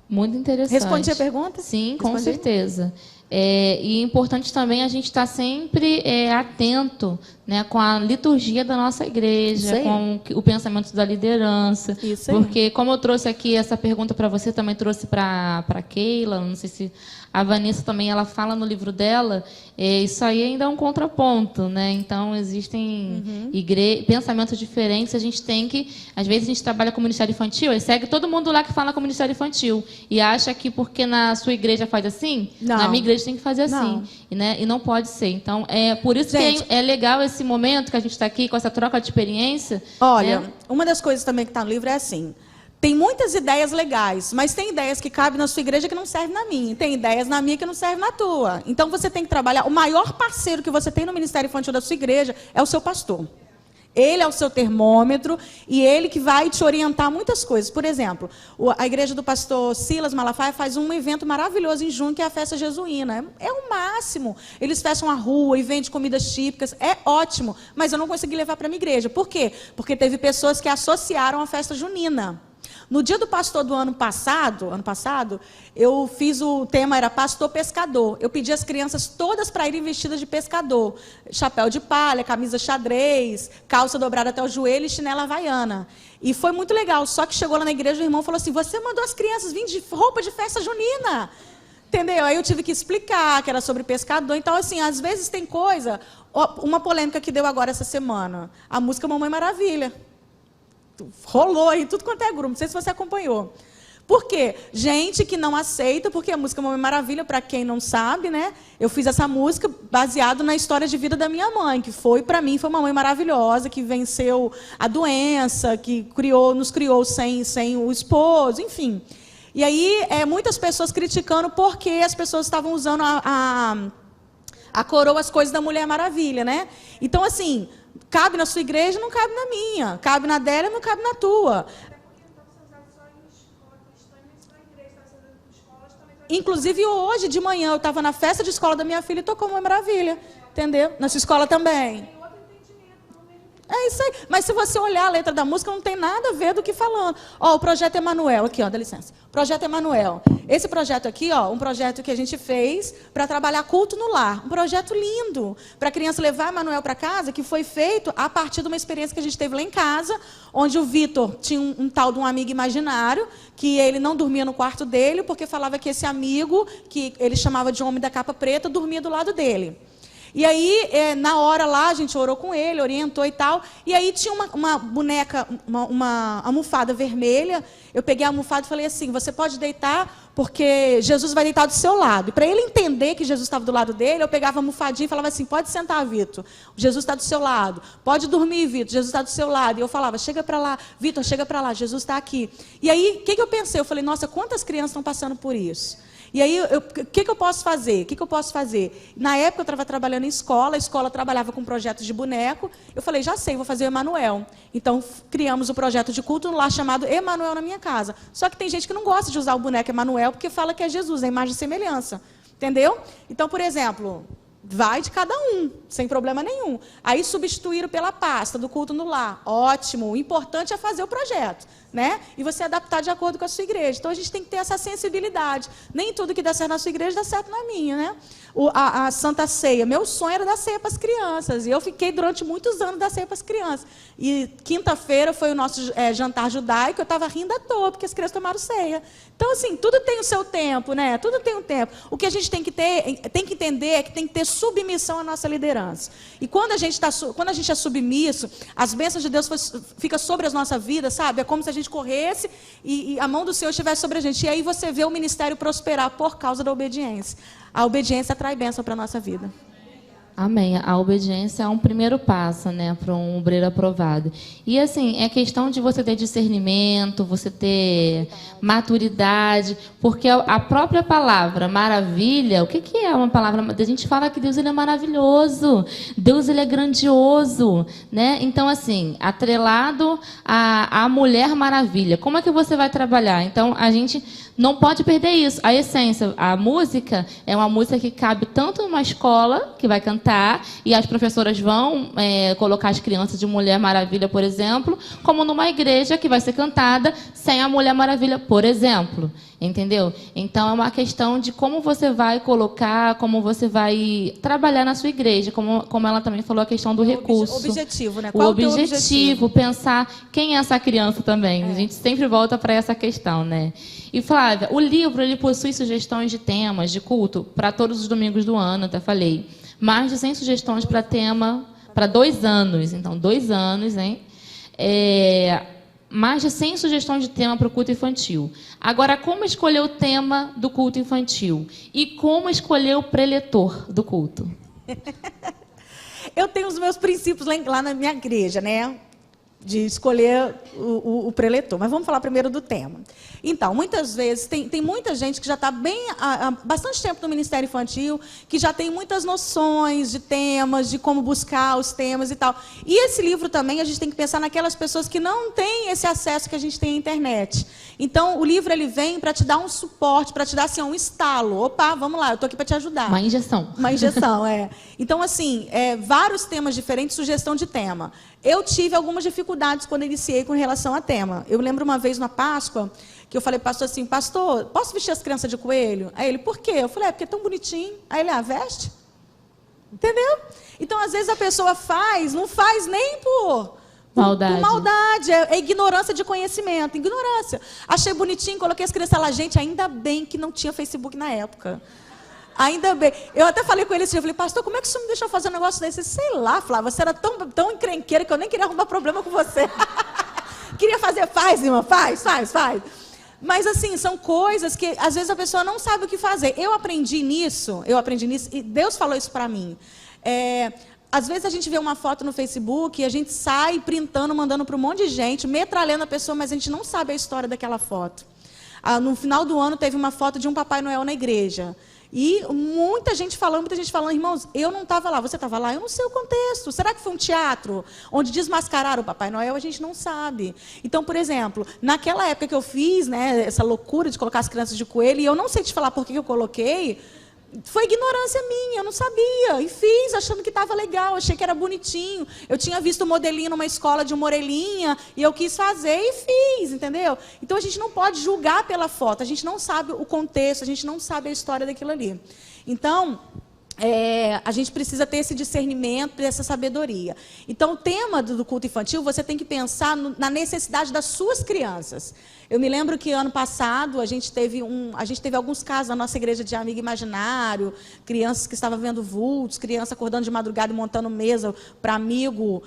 Muito interessante. Respondi a pergunta? Sim, com certeza. E é importante também a gente estar sempre atento, né, com a liturgia da nossa igreja, com o pensamento da liderança. Isso aí. Porque, como eu trouxe aqui essa pergunta para você, também trouxe para a Keila, não sei se a Vanessa também, ela fala no livro dela, isso aí ainda é um contraponto, né? Então, existem pensamentos diferentes, a gente tem que... Às vezes, a gente trabalha com o Ministério Infantil, e segue todo mundo lá que fala com o Ministério Infantil, e acha que porque na sua igreja faz assim, na minha igreja tem que fazer assim, né? E não pode ser. Então, por isso que é legal esse momento que a gente está aqui, com essa troca de experiência. Olha, né? Uma das coisas também que está no livro é assim... Tem muitas ideias legais, mas tem ideias que cabem na sua igreja que não servem na minha. Tem ideias na minha que não servem na tua. Então, você tem que trabalhar... O maior parceiro que você tem no Ministério Infantil da sua igreja é o seu pastor. Ele é o seu termômetro e ele que vai te orientar muitas coisas. Por exemplo, a igreja do pastor Silas Malafaia faz um evento maravilhoso em junho, que é a festa jesuína. É o máximo. Eles fecham a rua e vendem comidas típicas. É ótimo. Mas eu não consegui levar para a minha igreja. Por quê? Porque teve pessoas que associaram a festa junina. No dia do pastor do ano passado, eu fiz o tema, era pastor pescador. Eu pedi as crianças todas para irem vestidas de pescador. Chapéu de palha, camisa xadrez, calça dobrada até o joelho e chinela havaiana. E foi muito legal. Só que chegou lá na igreja, o irmão falou assim, você mandou as crianças virem de roupa de festa junina. Entendeu? Aí eu tive que explicar que era sobre pescador. Então, assim, às vezes tem coisa... Uma polêmica que deu agora essa semana. A música Mamãe Maravilha. Rolou aí, tudo quanto é grupo. Não sei se você acompanhou. Por quê? Gente que não aceita, porque a música Mamãe Maravilha, para quem não sabe, né? Eu fiz essa música baseado na história de vida da minha mãe, que foi, para mim, foi uma mãe maravilhosa, que venceu a doença, que nos criou sem o esposo, enfim. E aí, muitas pessoas criticando porque as pessoas estavam usando a coroa, as coisas da Mulher Maravilha, né? Então, assim... Cabe na sua igreja, não cabe na minha. Cabe na dela, não cabe na tua. Inclusive, hoje de manhã, eu estava na festa de escola da minha filha e tocou uma maravilha. Entendeu? Na sua escola também. É isso aí. Mas se você olhar a letra da música, não tem nada a ver do que falando. Ó, o Projeto Emanuel, aqui, ó, dá licença. Projeto Emanuel. Esse projeto aqui, ó, um projeto que a gente fez para trabalhar culto no lar. Um projeto lindo. Para a criança levar Emanuel para casa, que foi feito a partir de uma experiência que a gente teve lá em casa, onde o Vitor tinha um tal de um amigo imaginário, que ele não dormia no quarto dele, porque falava que esse amigo, que ele chamava de homem da capa preta, dormia do lado dele. E aí, na hora lá, a gente orou com ele, orientou e tal. E aí tinha uma boneca, uma almofada vermelha. eu peguei a almofada e falei assim, você pode deitar porque Jesus vai deitar do seu lado. E para ele entender que Jesus estava do lado dele, eu pegava a almofadinha e falava assim, pode sentar, Vitor, Jesus está do seu lado. Pode dormir, Vitor, Jesus está do seu lado. E eu falava, chega para lá, Vitor, chega para lá, Jesus está aqui. E aí, o que eu pensei? Eu falei, nossa, quantas crianças estão passando por isso? E aí, o que eu posso fazer? O que eu posso fazer? Na época, eu estava trabalhando em escola, a escola trabalhava com projetos de boneco. Eu falei, já sei, vou fazer o Emanuel. Então, criamos o projeto de culto lá chamado Emanuel na minha casa. Só que tem gente que não gosta de usar o boneco Emanuel porque fala que é Jesus, é imagem e semelhança. Entendeu? Então, por exemplo, vai de cada um, sem problema nenhum. Aí substituíram pela pasta do culto no lar. Ótimo, o importante é fazer o projeto, né? E você adaptar de acordo com a sua igreja. Então a gente tem que ter essa sensibilidade. Nem tudo que dá certo na sua igreja dá certo na minha, né? A Santa Ceia, meu sonho era dar ceia para as crianças. E eu fiquei durante muitos anos da ceia para as crianças. E quinta-feira foi o nosso jantar judaico, eu estava rindo à toa, porque as crianças tomaram ceia. Então, assim, tudo tem o seu tempo, né? Tudo tem um tempo. O que a gente tem que entender é que tem que ter submissão à nossa liderança. E quando a gente é submisso, as bênçãos de Deus ficam sobre as nossas vidas, sabe? É como se a gente corresse e a mão do Senhor estivesse sobre a gente. E aí você vê o ministério prosperar por causa da obediência. A obediência atrai bênção para a nossa vida. Amém. A obediência é um primeiro passo, né, para um obreiro aprovado. E assim, é questão de você ter discernimento, você ter maturidade, porque a própria palavra maravilha, o que é uma palavra? A gente fala que Deus ele é maravilhoso, Deus ele é grandioso, né? Então assim, atrelado à Mulher Maravilha, como é que você vai trabalhar? Então a gente não pode perder isso. A essência, a música é uma música que cabe tanto numa escola que vai cantar e as professoras vão colocar as crianças de Mulher Maravilha, por exemplo, como numa igreja que vai ser cantada sem a Mulher Maravilha, por exemplo. Entendeu? Então, é uma questão de como você vai colocar, como você vai trabalhar na sua igreja, como ela também falou, a questão do recurso. O objetivo, né? O objetivo, pensar quem é essa criança também. A gente sempre volta para essa questão, né? E, Flávia, o livro ele possui sugestões de temas de culto para todos os domingos do ano, até falei. Mais de 100 sugestões para tema para 2 anos. Então, 2 anos, hein? Mais de 100 sugestões de tema para o culto infantil. Agora, como escolher o tema do culto infantil? E como escolher o preletor do culto? Eu tenho os meus princípios lá na minha igreja, né? De escolher o preletor. Mas vamos falar primeiro do tema. Então, muitas vezes, tem muita gente que já está há bastante tempo no Ministério Infantil, que já tem muitas noções de temas, de como buscar os temas e tal. E esse livro também, a gente tem que pensar naquelas pessoas que não têm esse acesso que a gente tem à internet. Então, o livro ele vem para te dar um suporte, para te dar assim, um estalo. Opa, vamos lá, eu estou aqui para te ajudar. Uma injeção. Uma injeção, é. Então, assim, vários temas diferentes, sugestão de tema. Eu tive algumas dificuldades quando iniciei com relação a tema. Eu lembro uma vez na Páscoa, que eu falei para o pastor assim, pastor, posso vestir as crianças de coelho? Aí ele, por quê? Eu falei, porque é tão bonitinho. Aí ele, veste. Entendeu? Então, às vezes a pessoa não faz nem por maldade. É ignorância de conhecimento, ignorância. Achei bonitinho, coloquei as crianças lá. Gente, ainda bem que não tinha Facebook na época. Ainda bem. Eu até falei com ele assim, eu falei, pastor, como é que você me deixou fazer um negócio desse? Sei lá, Flávia, você era tão encrenqueira que eu nem queria arrumar problema com você. Queria fazer, faz, irmã, faz. Mas, assim, são coisas que, às vezes, a pessoa não sabe o que fazer. Eu aprendi nisso, e Deus falou isso para mim. Às vezes, a gente vê uma foto no Facebook e a gente sai printando, mandando para um monte de gente, metralhando a pessoa, mas a gente não sabe a história daquela foto. No final do ano, teve uma foto de um Papai Noel na igreja. E muita gente falando, irmãos, eu não estava lá, você estava lá, eu não sei o contexto. Será que foi um teatro onde desmascararam o Papai Noel? A gente não sabe. Então, por exemplo, naquela época que eu fiz, né, essa loucura de colocar as crianças de coelho, e eu não sei te falar por que eu coloquei, foi ignorância minha, eu não sabia. E fiz, achando que estava legal, achei que era bonitinho. Eu tinha visto o modelinho numa escola de uma orelhinha, e eu quis fazer e fiz, entendeu? Então, a gente não pode julgar pela foto, a gente não sabe o contexto, a gente não sabe a história daquilo ali. Então, a gente precisa ter esse discernimento, essa sabedoria. Então, o tema do culto infantil, você tem que pensar na necessidade das suas crianças. Eu me lembro que ano passado a gente teve alguns casos na nossa igreja de amigo imaginário, crianças que estavam vendo vultos, criança acordando de madrugada e montando mesa para amigo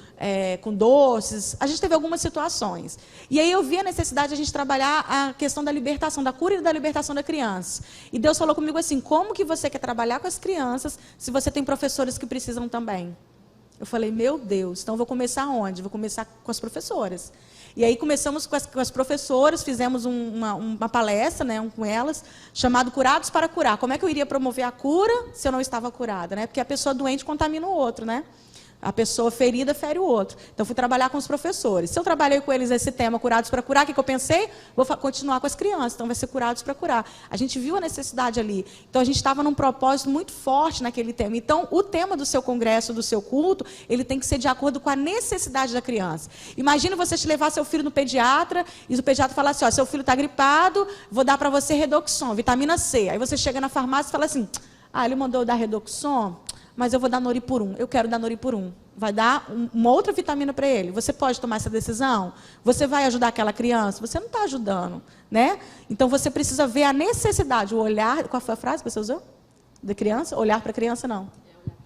com doces. A gente teve algumas situações. E aí eu vi a necessidade de a gente trabalhar a questão da libertação, da cura e da libertação da criança. E Deus falou comigo assim, como que você quer trabalhar com as crianças se você tem professores que precisam também? Eu falei, meu Deus, então eu vou começar onde? Vou começar com as professoras. E aí começamos com as professoras, fizemos uma palestra, né, com elas, chamado Curados para Curar. Como é que eu iria promover a cura se eu não estava curada? Né? Porque a pessoa doente contamina o outro, né? A pessoa ferida fere o outro. Então, fui trabalhar com os professores. Se eu trabalhei com eles esse tema, Curados para Curar, o que eu pensei? Vou continuar com as crianças, então vai ser Curados para Curar. A gente viu a necessidade ali. Então, a gente estava num propósito muito forte naquele tema. Então, o tema do seu congresso, do seu culto, ele tem que ser de acordo com a necessidade da criança. Imagina você levar seu filho no pediatra, e o pediatra falar assim, ó, seu filho está gripado, vou dar para você Redoxon, vitamina C. Aí você chega na farmácia e fala assim, ele mandou dar Redoxon, mas eu vou dar Noripurum. Eu quero dar Noripurum. Vai dar uma outra vitamina para ele. Você pode tomar essa decisão? Você vai ajudar aquela criança? Você não está ajudando, né? Então, você precisa ver a necessidade, o olhar... Qual foi a frase que você usou? Da criança? Olhar para a criança, não.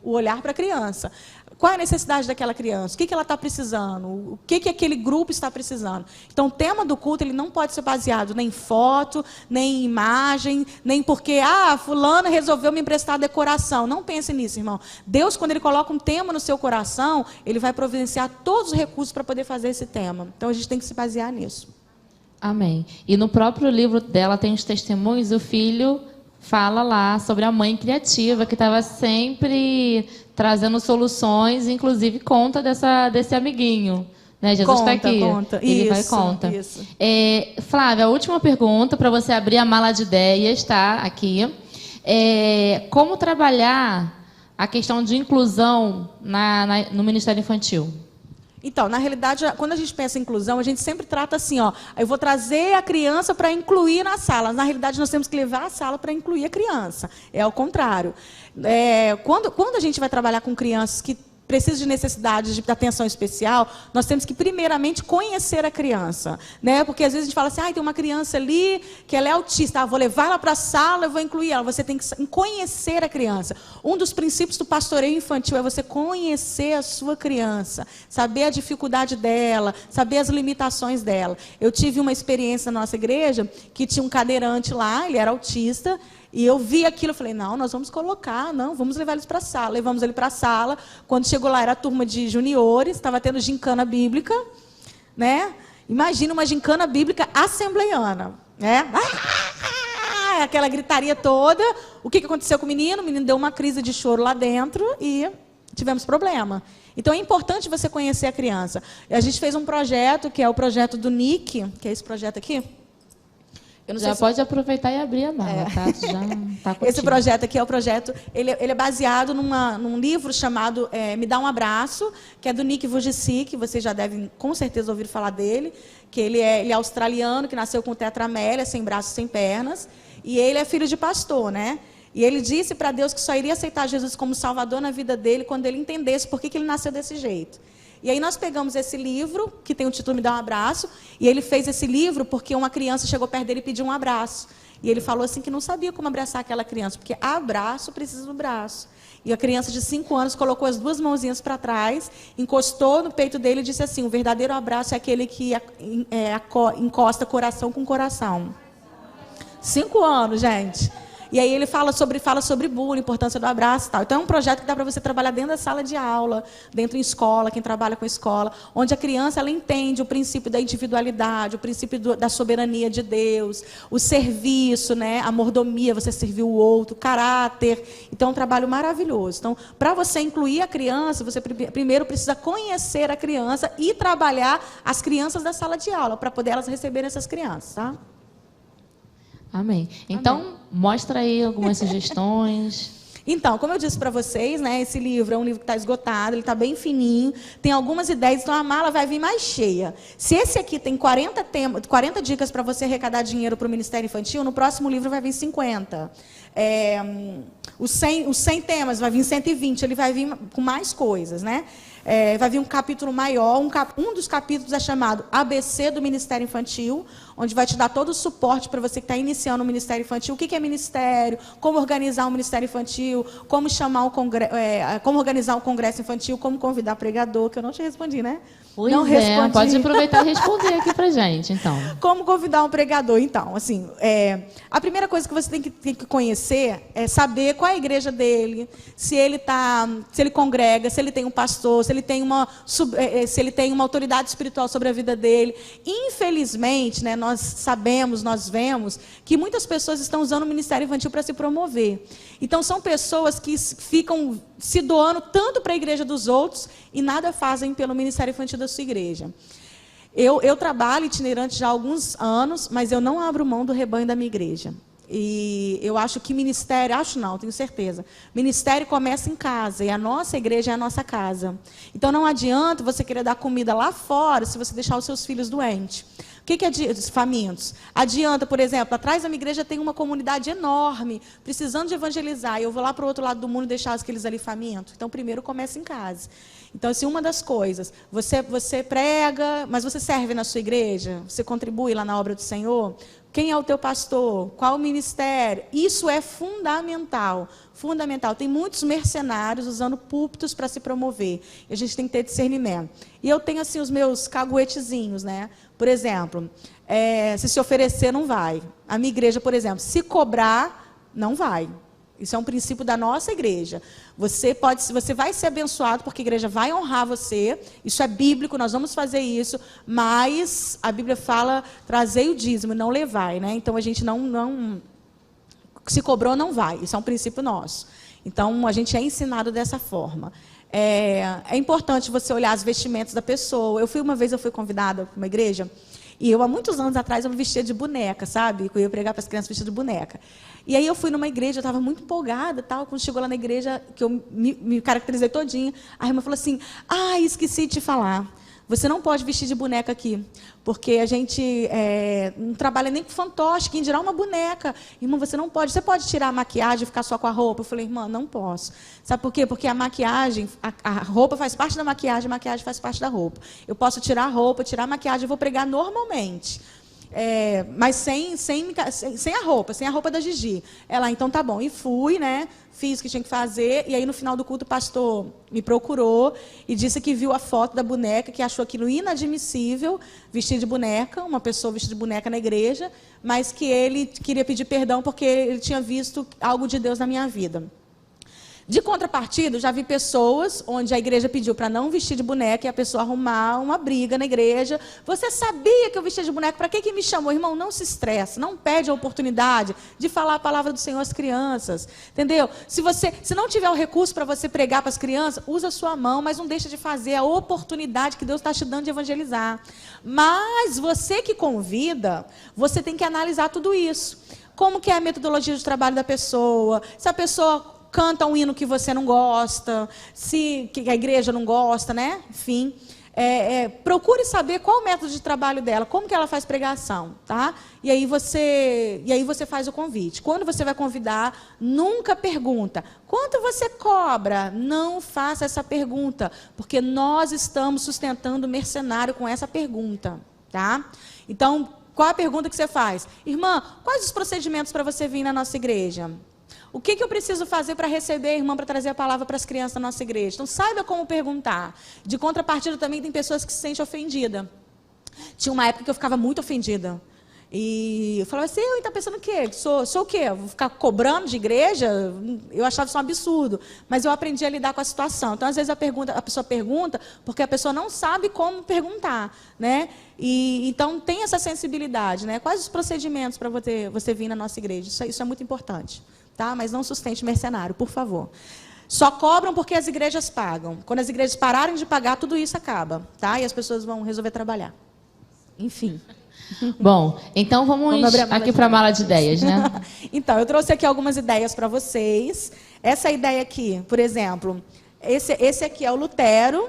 O olhar para a criança. Qual é a necessidade daquela criança? O que ela está precisando? O que aquele grupo está precisando? Então, o tema do culto ele não pode ser baseado nem em foto, nem em imagem, nem porque, fulano resolveu me emprestar decoração. Não pense nisso, irmão. Deus, quando Ele coloca um tema no seu coração, Ele vai providenciar todos os recursos para poder fazer esse tema. Então, a gente tem que se basear nisso. Amém. E no próprio livro dela tem os testemunhos, o filho fala lá sobre a mãe criativa, que estava sempre trazendo soluções, inclusive conta desse amiguinho. Né? Jesus está aqui. Conta. Ele isso, vai e conta. Isso. Flávia, a última pergunta para você abrir a mala de ideias, tá? Aqui. Como trabalhar a questão de inclusão no Ministério Infantil? Então, na realidade, quando a gente pensa em inclusão, a gente sempre trata assim, eu vou trazer a criança para incluir na sala. Na realidade, nós temos que levar a sala para incluir a criança. É ao contrário. Quando a gente vai trabalhar com crianças que precisam de necessidades de atenção especial, nós temos que, primeiramente, conhecer a criança. Né? Porque, às vezes, a gente fala assim, tem uma criança ali que ela é autista, vou levar ela para a sala, eu vou incluir ela. Você tem que conhecer a criança. Um dos princípios do pastoreio infantil é você conhecer a sua criança, saber a dificuldade dela, saber as limitações dela. Eu tive uma experiência na nossa igreja que tinha um cadeirante lá, ele era autista, e eu vi aquilo, eu falei, nós vamos vamos levar eles para a sala. Levamos ele para a sala. Quando chegou lá, era a turma de juniores, estava tendo gincana bíblica, né? Imagina uma gincana bíblica assembleiana, né? Aquela gritaria toda. O que aconteceu com o menino? O menino deu uma crise de choro lá dentro e tivemos problema. Então, é importante você conhecer a criança. A gente fez um projeto, que é o projeto do NIC, que é esse projeto aqui. Já pode aproveitar e abrir a mala, tá? Já tá contigo. Esse projeto aqui é o projeto, ele é baseado num livro chamado Me Dá um Abraço, que é do Nick Vujicic, que vocês já devem com certeza ouvir falar dele, que ele é australiano, que nasceu com tetramélia, sem braços, sem pernas, e ele é filho de pastor, né? E ele disse para Deus que só iria aceitar Jesus como Salvador na vida dele quando ele entendesse por que ele nasceu desse jeito. E aí nós pegamos esse livro, que tem o título Me Dá um Abraço, e ele fez esse livro porque uma criança chegou perto dele e pediu um abraço. E ele falou assim que não sabia como abraçar aquela criança, porque abraço precisa do braço. E a criança de 5 anos colocou as 2 mãozinhas para trás, encostou no peito dele e disse assim, o verdadeiro abraço é aquele que encosta coração com coração. 5 anos, gente. E aí ele fala sobre bullying, a importância do abraço e tal. Então é um projeto que dá para você trabalhar dentro da sala de aula, dentro em escola, quem trabalha com escola, onde a criança ela entende o princípio da individualidade, o princípio da soberania de Deus, o serviço, né, a mordomia, você servir o outro, o caráter. Então é um trabalho maravilhoso. Então, para você incluir a criança, você primeiro precisa conhecer a criança e trabalhar as crianças da sala de aula, para poder elas receberem essas crianças, tá? Amém. Então, mostra aí algumas sugestões. Então, como eu disse para vocês, né, esse livro é um livro que está esgotado, ele está bem fininho, tem algumas ideias, então a mala vai vir mais cheia. Se esse aqui tem 40 dicas para você arrecadar dinheiro para o Ministério Infantil, no próximo livro vai vir 50. os 100 temas, vai vir 120, ele vai vir com mais coisas, né? Vai vir um capítulo maior, um dos capítulos é chamado ABC do Ministério Infantil, onde vai te dar todo o suporte para você que está iniciando o Ministério Infantil, o que é ministério, como organizar um Ministério Infantil, como como organizar um congresso infantil, como convidar pregador, que eu não te respondi, né? Pois não respondi. Pode aproveitar e responder aqui pra gente, então. Como convidar um pregador, então, assim, a primeira coisa que você tem que conhecer é saber qual é a igreja dele, se ele congrega, se ele tem um pastor, se ele tem uma autoridade espiritual sobre a vida dele. Infelizmente, né, nós vemos que muitas pessoas estão usando o Ministério Infantil para se promover. Então, são pessoas que ficam se doando tanto para a igreja dos outros e nada fazem pelo Ministério Infantil da sua igreja. Eu trabalho itinerante já há alguns anos, mas eu não abro mão do rebanho da minha igreja. E eu acho que ministério, tenho certeza. Ministério começa em casa, e a nossa igreja é a nossa casa. Então não adianta você querer dar comida lá fora se você deixar os seus filhos doentes. O que famintos? Adianta, por exemplo, atrás da minha igreja tem uma comunidade enorme, precisando de evangelizar, e eu vou lá para o outro lado do mundo e deixar aqueles ali famintos? Então, primeiro começa em casa. Então, assim, uma das coisas, você prega, mas você serve na sua igreja? Você contribui lá na obra do Senhor? Quem é o teu pastor? Qual o ministério? Isso é fundamental. Fundamental. Tem muitos mercenários usando púlpitos para se promover. E a gente tem que ter discernimento. E eu tenho, assim, os meus caguetezinhos, né? Por exemplo, se oferecer, não vai. A minha igreja, por exemplo, se cobrar, não vai. Isso é um princípio da nossa igreja. Você vai ser abençoado porque a igreja vai honrar você. Isso é bíblico, nós vamos fazer isso. Mas a Bíblia fala, trazei o dízimo, não levai, né? Então a gente não se cobrou, não vai. Isso é um princípio nosso. Então a gente é ensinado dessa forma. É importante você olhar as vestimentas da pessoa. Uma vez eu fui convidada para uma igreja. E eu, há muitos anos atrás, eu me vestia de boneca, sabe? Eu ia pregar para as crianças vestida de boneca. E aí eu fui numa igreja, eu estava muito empolgada, tal. Quando chegou lá na igreja, que eu me caracterizei todinha, a irmã falou assim, esqueci de te falar. Você não pode vestir de boneca aqui, porque a gente não trabalha nem com fantoche, quem dirá uma boneca. Irmã, você não pode. Você pode tirar a maquiagem e ficar só com a roupa? Eu falei, irmã, não posso. Sabe por quê? Porque a maquiagem, a roupa faz parte da maquiagem, a maquiagem faz parte da roupa. Eu posso tirar a roupa, tirar a maquiagem, eu vou pregar normalmente. Mas sem a roupa da Gigi. Ela, então tá bom. E fui, né? Fiz o que tinha que fazer. E aí, no final do culto, o pastor me procurou e disse que viu a foto da boneca, que achou aquilo inadmissível, vestir de boneca, uma pessoa vestida de boneca na igreja, mas que ele queria pedir perdão porque ele tinha visto algo de Deus na minha vida. De contrapartida, eu já vi pessoas onde a igreja pediu para não vestir de boneca e a pessoa arrumar uma briga na igreja. Você sabia que eu vestia de boneca? Para que me chamou? Irmão, não se estresse, não perde a oportunidade de falar a palavra do Senhor às crianças. Entendeu? Se não tiver o recurso para você pregar para as crianças, usa a sua mão, mas não deixa de fazer a oportunidade que Deus está te dando de evangelizar. Mas você que convida, você tem que analisar tudo isso. Como que é a metodologia de trabalho da pessoa? Se a pessoa canta um hino que você não gosta, que a igreja não gosta, né? Enfim, procure saber qual o método de trabalho dela, como que ela faz pregação, tá? E aí você faz o convite. Quando você vai convidar, nunca pergunta, quanto você cobra? Não faça essa pergunta, porque nós estamos sustentando o mercenário com essa pergunta, tá? Então, qual a pergunta que você faz? Irmã, quais os procedimentos para você vir na nossa igreja? O que eu preciso fazer para receber a irmã, para trazer a palavra para as crianças da nossa igreja? Então, saiba como perguntar. De contrapartida, também tem pessoas que se sentem ofendidas. Tinha uma época que eu ficava muito ofendida. E eu falava assim, eu está pensando o quê? Sou o quê? Vou ficar cobrando de igreja? Eu achava isso um absurdo. Mas eu aprendi a lidar com a situação. Então, às vezes, a pessoa pergunta porque a pessoa não sabe como perguntar, né? Então, tem essa sensibilidade, né? Quais os procedimentos para você vir na nossa igreja? Isso é muito importante. Tá? Mas não sustente mercenário, por favor. Só cobram porque as igrejas pagam. Quando as igrejas pararem de pagar, tudo isso acaba. Tá? E as pessoas vão resolver trabalhar. Enfim. Bom, então vamos aqui para a mala de ideias, né? Então, eu trouxe aqui algumas ideias para vocês. Essa ideia aqui, por exemplo, esse aqui é o Lutero,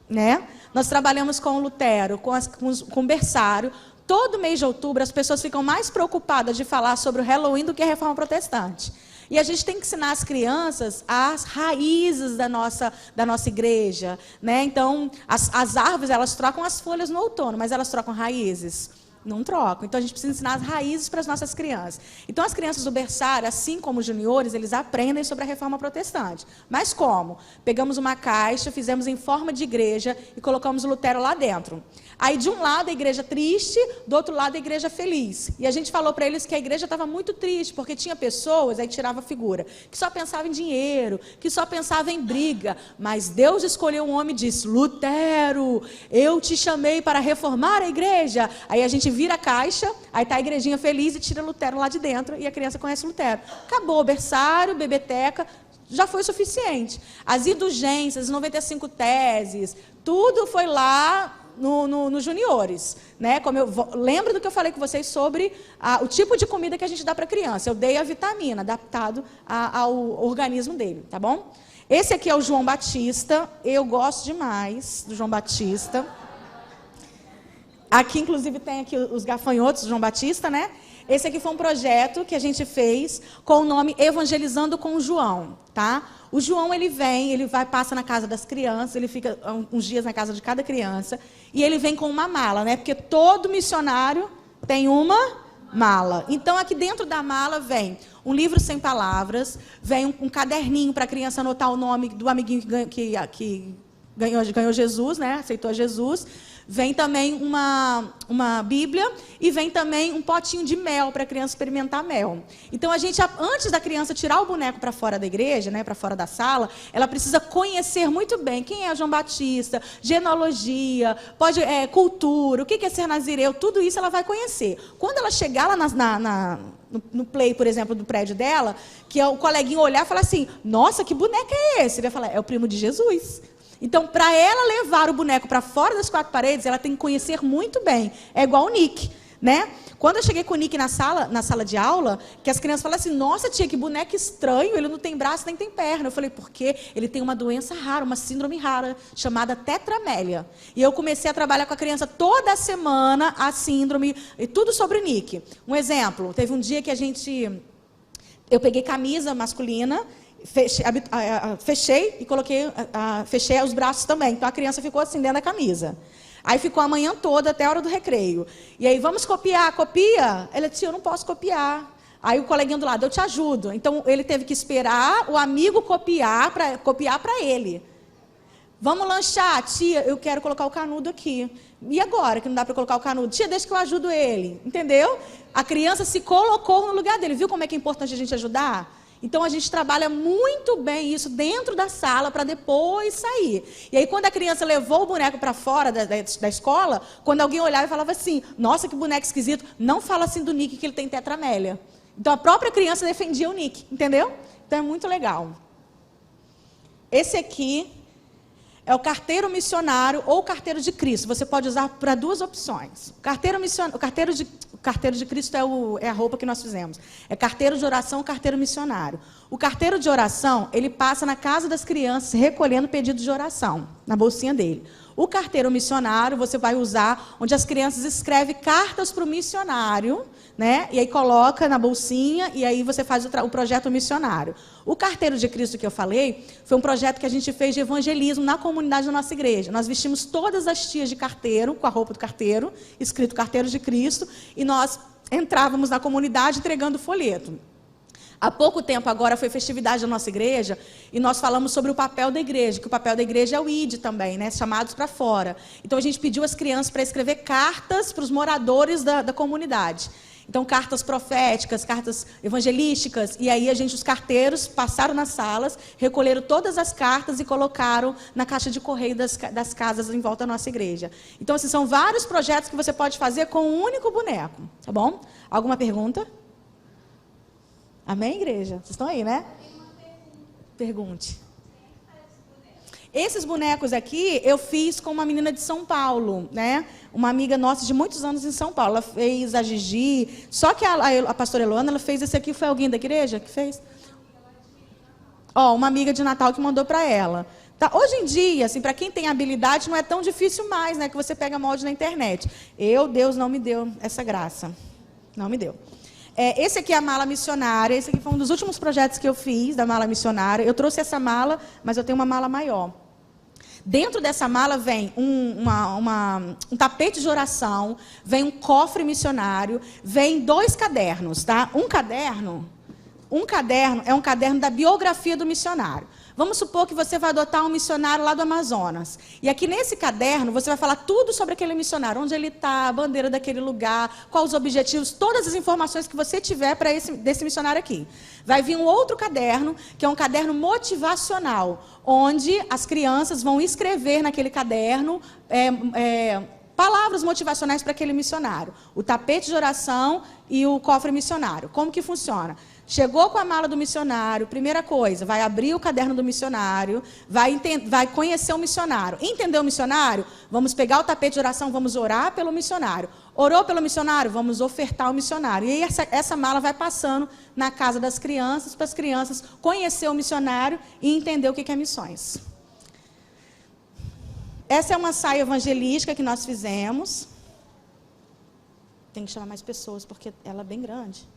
né? Nós trabalhamos com o Lutero, com o berçário. Todo mês de outubro, as pessoas ficam mais preocupadas de falar sobre o Halloween do que a Reforma Protestante. E a gente tem que ensinar as crianças as raízes da nossa igreja, né? Então, as árvores, elas trocam as folhas no outono, mas elas trocam raízes? Não trocam. Então, a gente precisa ensinar as raízes para as nossas crianças. Então, as crianças do berçário, assim como os juniores, eles aprendem sobre a Reforma Protestante. Mas como? Pegamos uma caixa, fizemos em forma de igreja e colocamos o Lutero lá dentro. Aí, de um lado, a igreja triste, do outro lado, a igreja feliz. E a gente falou para eles que a igreja estava muito triste, porque tinha pessoas, aí tirava a figura, que só pensavam em dinheiro, que só pensavam em briga. Mas Deus escolheu um homem e disse: Lutero, eu te chamei para reformar a igreja. Aí a gente vira a caixa, aí está a igrejinha feliz e tira Lutero lá de dentro, e a criança conhece Lutero. Acabou, berçário, bebeteca, já foi o suficiente. As indulgências, as 95 teses, tudo foi lá nos juniores, né? Lembra do que eu falei com vocês sobre o tipo de comida que a gente dá para a criança. Eu dei a vitamina, adaptado ao organismo dele, tá bom? Esse aqui é o João Batista, eu gosto demais do João Batista. Aqui, inclusive, tem aqui os gafanhotos do João Batista, né? Esse aqui foi um projeto que a gente fez com o nome Evangelizando com o João, tá? O João, ele passa na casa das crianças, ele fica uns dias na casa de cada criança, e ele vem com uma mala, né? Porque todo missionário tem uma mala. Então, aqui dentro da mala vem um livro sem palavras, vem um caderninho para a criança anotar o nome do amiguinho que ganhou Jesus, né? Aceitou Jesus. Vem também uma Bíblia e vem também um potinho de mel para a criança experimentar mel. Então, a gente, antes da criança tirar o boneco para fora da igreja, né, para fora da sala, ela precisa conhecer muito bem quem é João Batista, genealogia, cultura, o que é ser nazireu, tudo isso ela vai conhecer. Quando ela chegar lá no play, por exemplo, do prédio dela, que o coleguinha olhar e falar assim: nossa, que boneco é esse? Ele vai falar: é o primo de Jesus. Então, para ela levar o boneco para fora das quatro paredes, ela tem que conhecer muito bem. É igual o Nick, né? Quando eu cheguei com o Nick na sala de aula, que as crianças falam assim: nossa, tia, que boneco estranho, ele não tem braço nem tem perna. Eu falei: por quê? Ele tem uma doença rara, uma síndrome rara, chamada tetramélia. E eu comecei a trabalhar com a criança toda semana a síndrome, e tudo sobre o Nick. Um exemplo, teve um dia que eu peguei camisa masculina, fechei e fechei os braços também. Então, a criança ficou assim dentro da camisa. Aí ficou a manhã toda, até a hora do recreio. E aí: vamos copiar, copia? Ela disse: eu não posso copiar. Aí o coleguinha do lado: eu te ajudo. Então, ele teve que esperar o amigo copiar para ele. Vamos lanchar? Tia, eu quero colocar o canudo aqui. E agora, que não dá para colocar o canudo? Tia, deixa que eu ajudo ele. Entendeu? A criança se colocou no lugar dele. Viu como é que é importante a gente ajudar? Então, a gente trabalha muito bem isso dentro da sala para depois sair. E aí, quando a criança levou o boneco para fora da escola, quando alguém olhava e falava assim: nossa, que boneco esquisito, não fala assim do Nick que ele tem tetramélia. Então, a própria criança defendia o Nick, entendeu? Então, é muito legal. Esse aqui é o carteiro missionário ou o carteiro de Cristo. Você pode usar para duas opções. O carteiro de Cristo é a roupa que nós fizemos. É carteiro de oração ou carteiro missionário. O carteiro de oração, ele passa na casa das crianças recolhendo pedidos de oração, na bolsinha dele. O carteiro missionário você vai usar onde as crianças escrevem cartas para o missionário, né? E aí coloca na bolsinha e aí você faz o projeto missionário. O carteiro de Cristo que eu falei foi um projeto que a gente fez de evangelismo na comunidade da nossa igreja. Nós vestimos todas as tias de carteiro, com a roupa do carteiro, escrito Carteiro de Cristo, e nós entrávamos na comunidade entregando folheto. Há pouco tempo agora foi festividade da nossa igreja e nós falamos sobre o papel da igreja, que o papel da igreja é o ID também, né? Chamados para fora. Então a gente pediu às crianças para escrever cartas para os moradores da comunidade. Então, cartas proféticas, cartas evangelísticas, e aí os carteiros passaram nas salas, recolheram todas as cartas e colocaram na caixa de correio das casas em volta da nossa igreja. Então, assim, são vários projetos que você pode fazer com um único boneco, tá bom? Alguma pergunta? Amém, igreja? Vocês estão aí, né? Pergunte. Esses bonecos aqui eu fiz com uma menina de São Paulo, né? Uma amiga nossa de muitos anos em São Paulo. Ela fez a Gigi. Só que a pastora Eloana, ela fez esse aqui. Foi alguém da igreja que fez? Uma amiga de Natal que mandou para ela. Tá? Hoje em dia, assim, para quem tem habilidade, não é tão difícil mais, né? Que você pega molde na internet. Deus não me deu essa graça. Não me deu. Esse aqui é a mala missionária. Esse aqui foi um dos últimos projetos que eu fiz da mala missionária. Eu trouxe essa mala, mas eu tenho uma mala maior. Dentro dessa mala vem um tapete de oração, vem um cofre missionário, vem 2 cadernos, tá? Um caderno é um caderno da biografia do missionário. Vamos supor que você vai adotar um missionário lá do Amazonas. E aqui nesse caderno você vai falar tudo sobre aquele missionário, onde ele está, a bandeira daquele lugar, quais os objetivos, todas as informações que você tiver para desse missionário aqui. Vai vir um outro caderno, que é um caderno motivacional, onde as crianças vão escrever naquele caderno palavras motivacionais para aquele missionário. O tapete de oração e o cofre missionário. Como que funciona? Chegou com a mala do missionário, primeira coisa, vai abrir o caderno do missionário, vai conhecer o missionário. Entendeu o missionário? Vamos pegar o tapete de oração, vamos orar pelo missionário. Orou pelo missionário? Vamos ofertar o missionário. E aí essa mala vai passando na casa das crianças, para as crianças conhecer o missionário e entender o que é missões. Essa é uma saia evangelística que nós fizemos. Tem que chamar mais pessoas, porque ela é bem grande.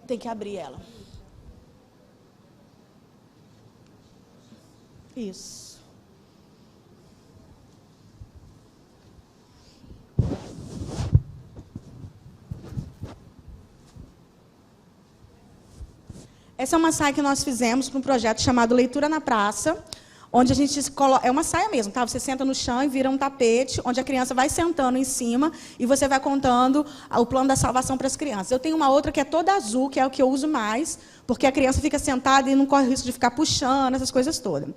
Tem que abrir ela. Isso. Essa é uma saia que nós fizemos para um projeto chamado Leitura na Praça, onde a gente coloca, é uma saia mesmo, tá? Você senta no chão e vira um tapete, onde a criança vai sentando em cima e você vai contando o plano da salvação para as crianças. Eu tenho uma outra que é toda azul, que é o que eu uso mais, porque a criança fica sentada e não corre o risco de ficar puxando, essas coisas todas.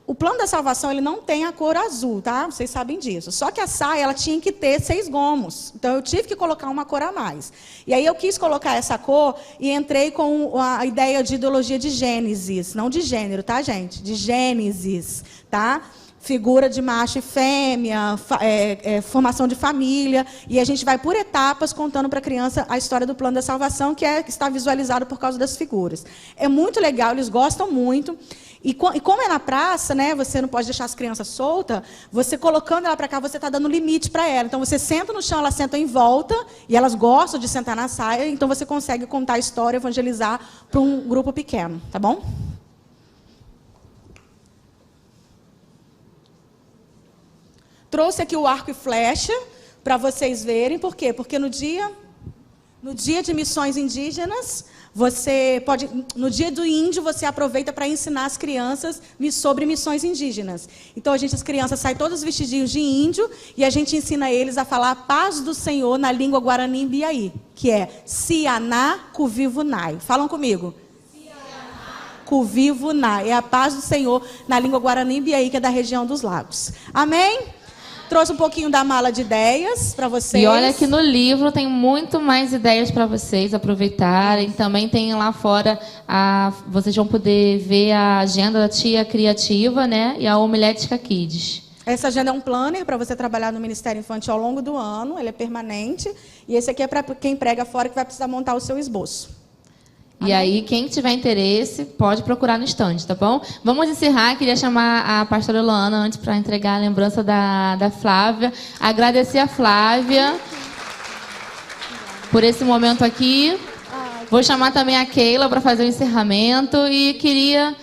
O plano da salvação, ele não tem a cor azul, tá? Vocês sabem disso. Só que a saia, ela tinha que ter 6 gomos. Então, eu tive que colocar uma cor a mais. E aí, eu quis colocar essa cor e entrei com a ideia de ideologia de Gênesis. Não de gênero, tá, gente? De Gênesis, tá? Figura de macho e fêmea, formação de família. E a gente vai por etapas contando para a criança a história do plano da salvação, que está visualizado por causa das figuras. É muito legal, eles gostam muito. E como é na praça, né, você não pode deixar as crianças soltas, você colocando ela para cá, você está dando limite para ela. Então, você senta no chão, elas sentam em volta, e elas gostam de sentar na saia, então você consegue contar a história, evangelizar para um grupo pequeno, tá bom? Trouxe aqui o arco e flecha, para vocês verem. Por quê? Porque no dia de missões indígenas, no dia do índio, você aproveita para ensinar as crianças sobre missões indígenas. Então, as crianças saem todos vestidinhos de índio e a gente ensina eles a falar a paz do Senhor na língua Guarani Biaí, que é Sianá Kuvivunai. Falam comigo. Sianá Kuvivunai. É a paz do Senhor na língua Guarani Biaí, que é da região dos lagos. Amém? Trouxe um pouquinho da mala de ideias para vocês. E olha que no livro tem muito mais ideias para vocês aproveitarem. Também tem lá fora, vocês vão poder ver a agenda da Tia Criativa, né? E a Homilética Kids. Essa agenda é um planner para você trabalhar no Ministério Infantil ao longo do ano. Ele é permanente. E esse aqui é para quem prega fora, que vai precisar montar o seu esboço. E aí, quem tiver interesse, pode procurar no estande, tá bom? Vamos encerrar. Queria chamar a pastora Luana antes para entregar a lembrança da Flávia. Agradecer a Flávia por esse momento aqui. Vou chamar também a Keila para fazer o encerramento. E queria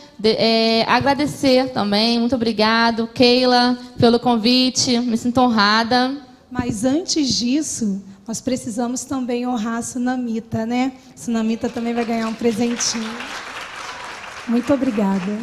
agradecer também. Muito obrigado, Keila, pelo convite. Me sinto honrada. Mas antes disso, nós precisamos também honrar a Sunamita, né? A Sunamita também vai ganhar um presentinho. Muito obrigada.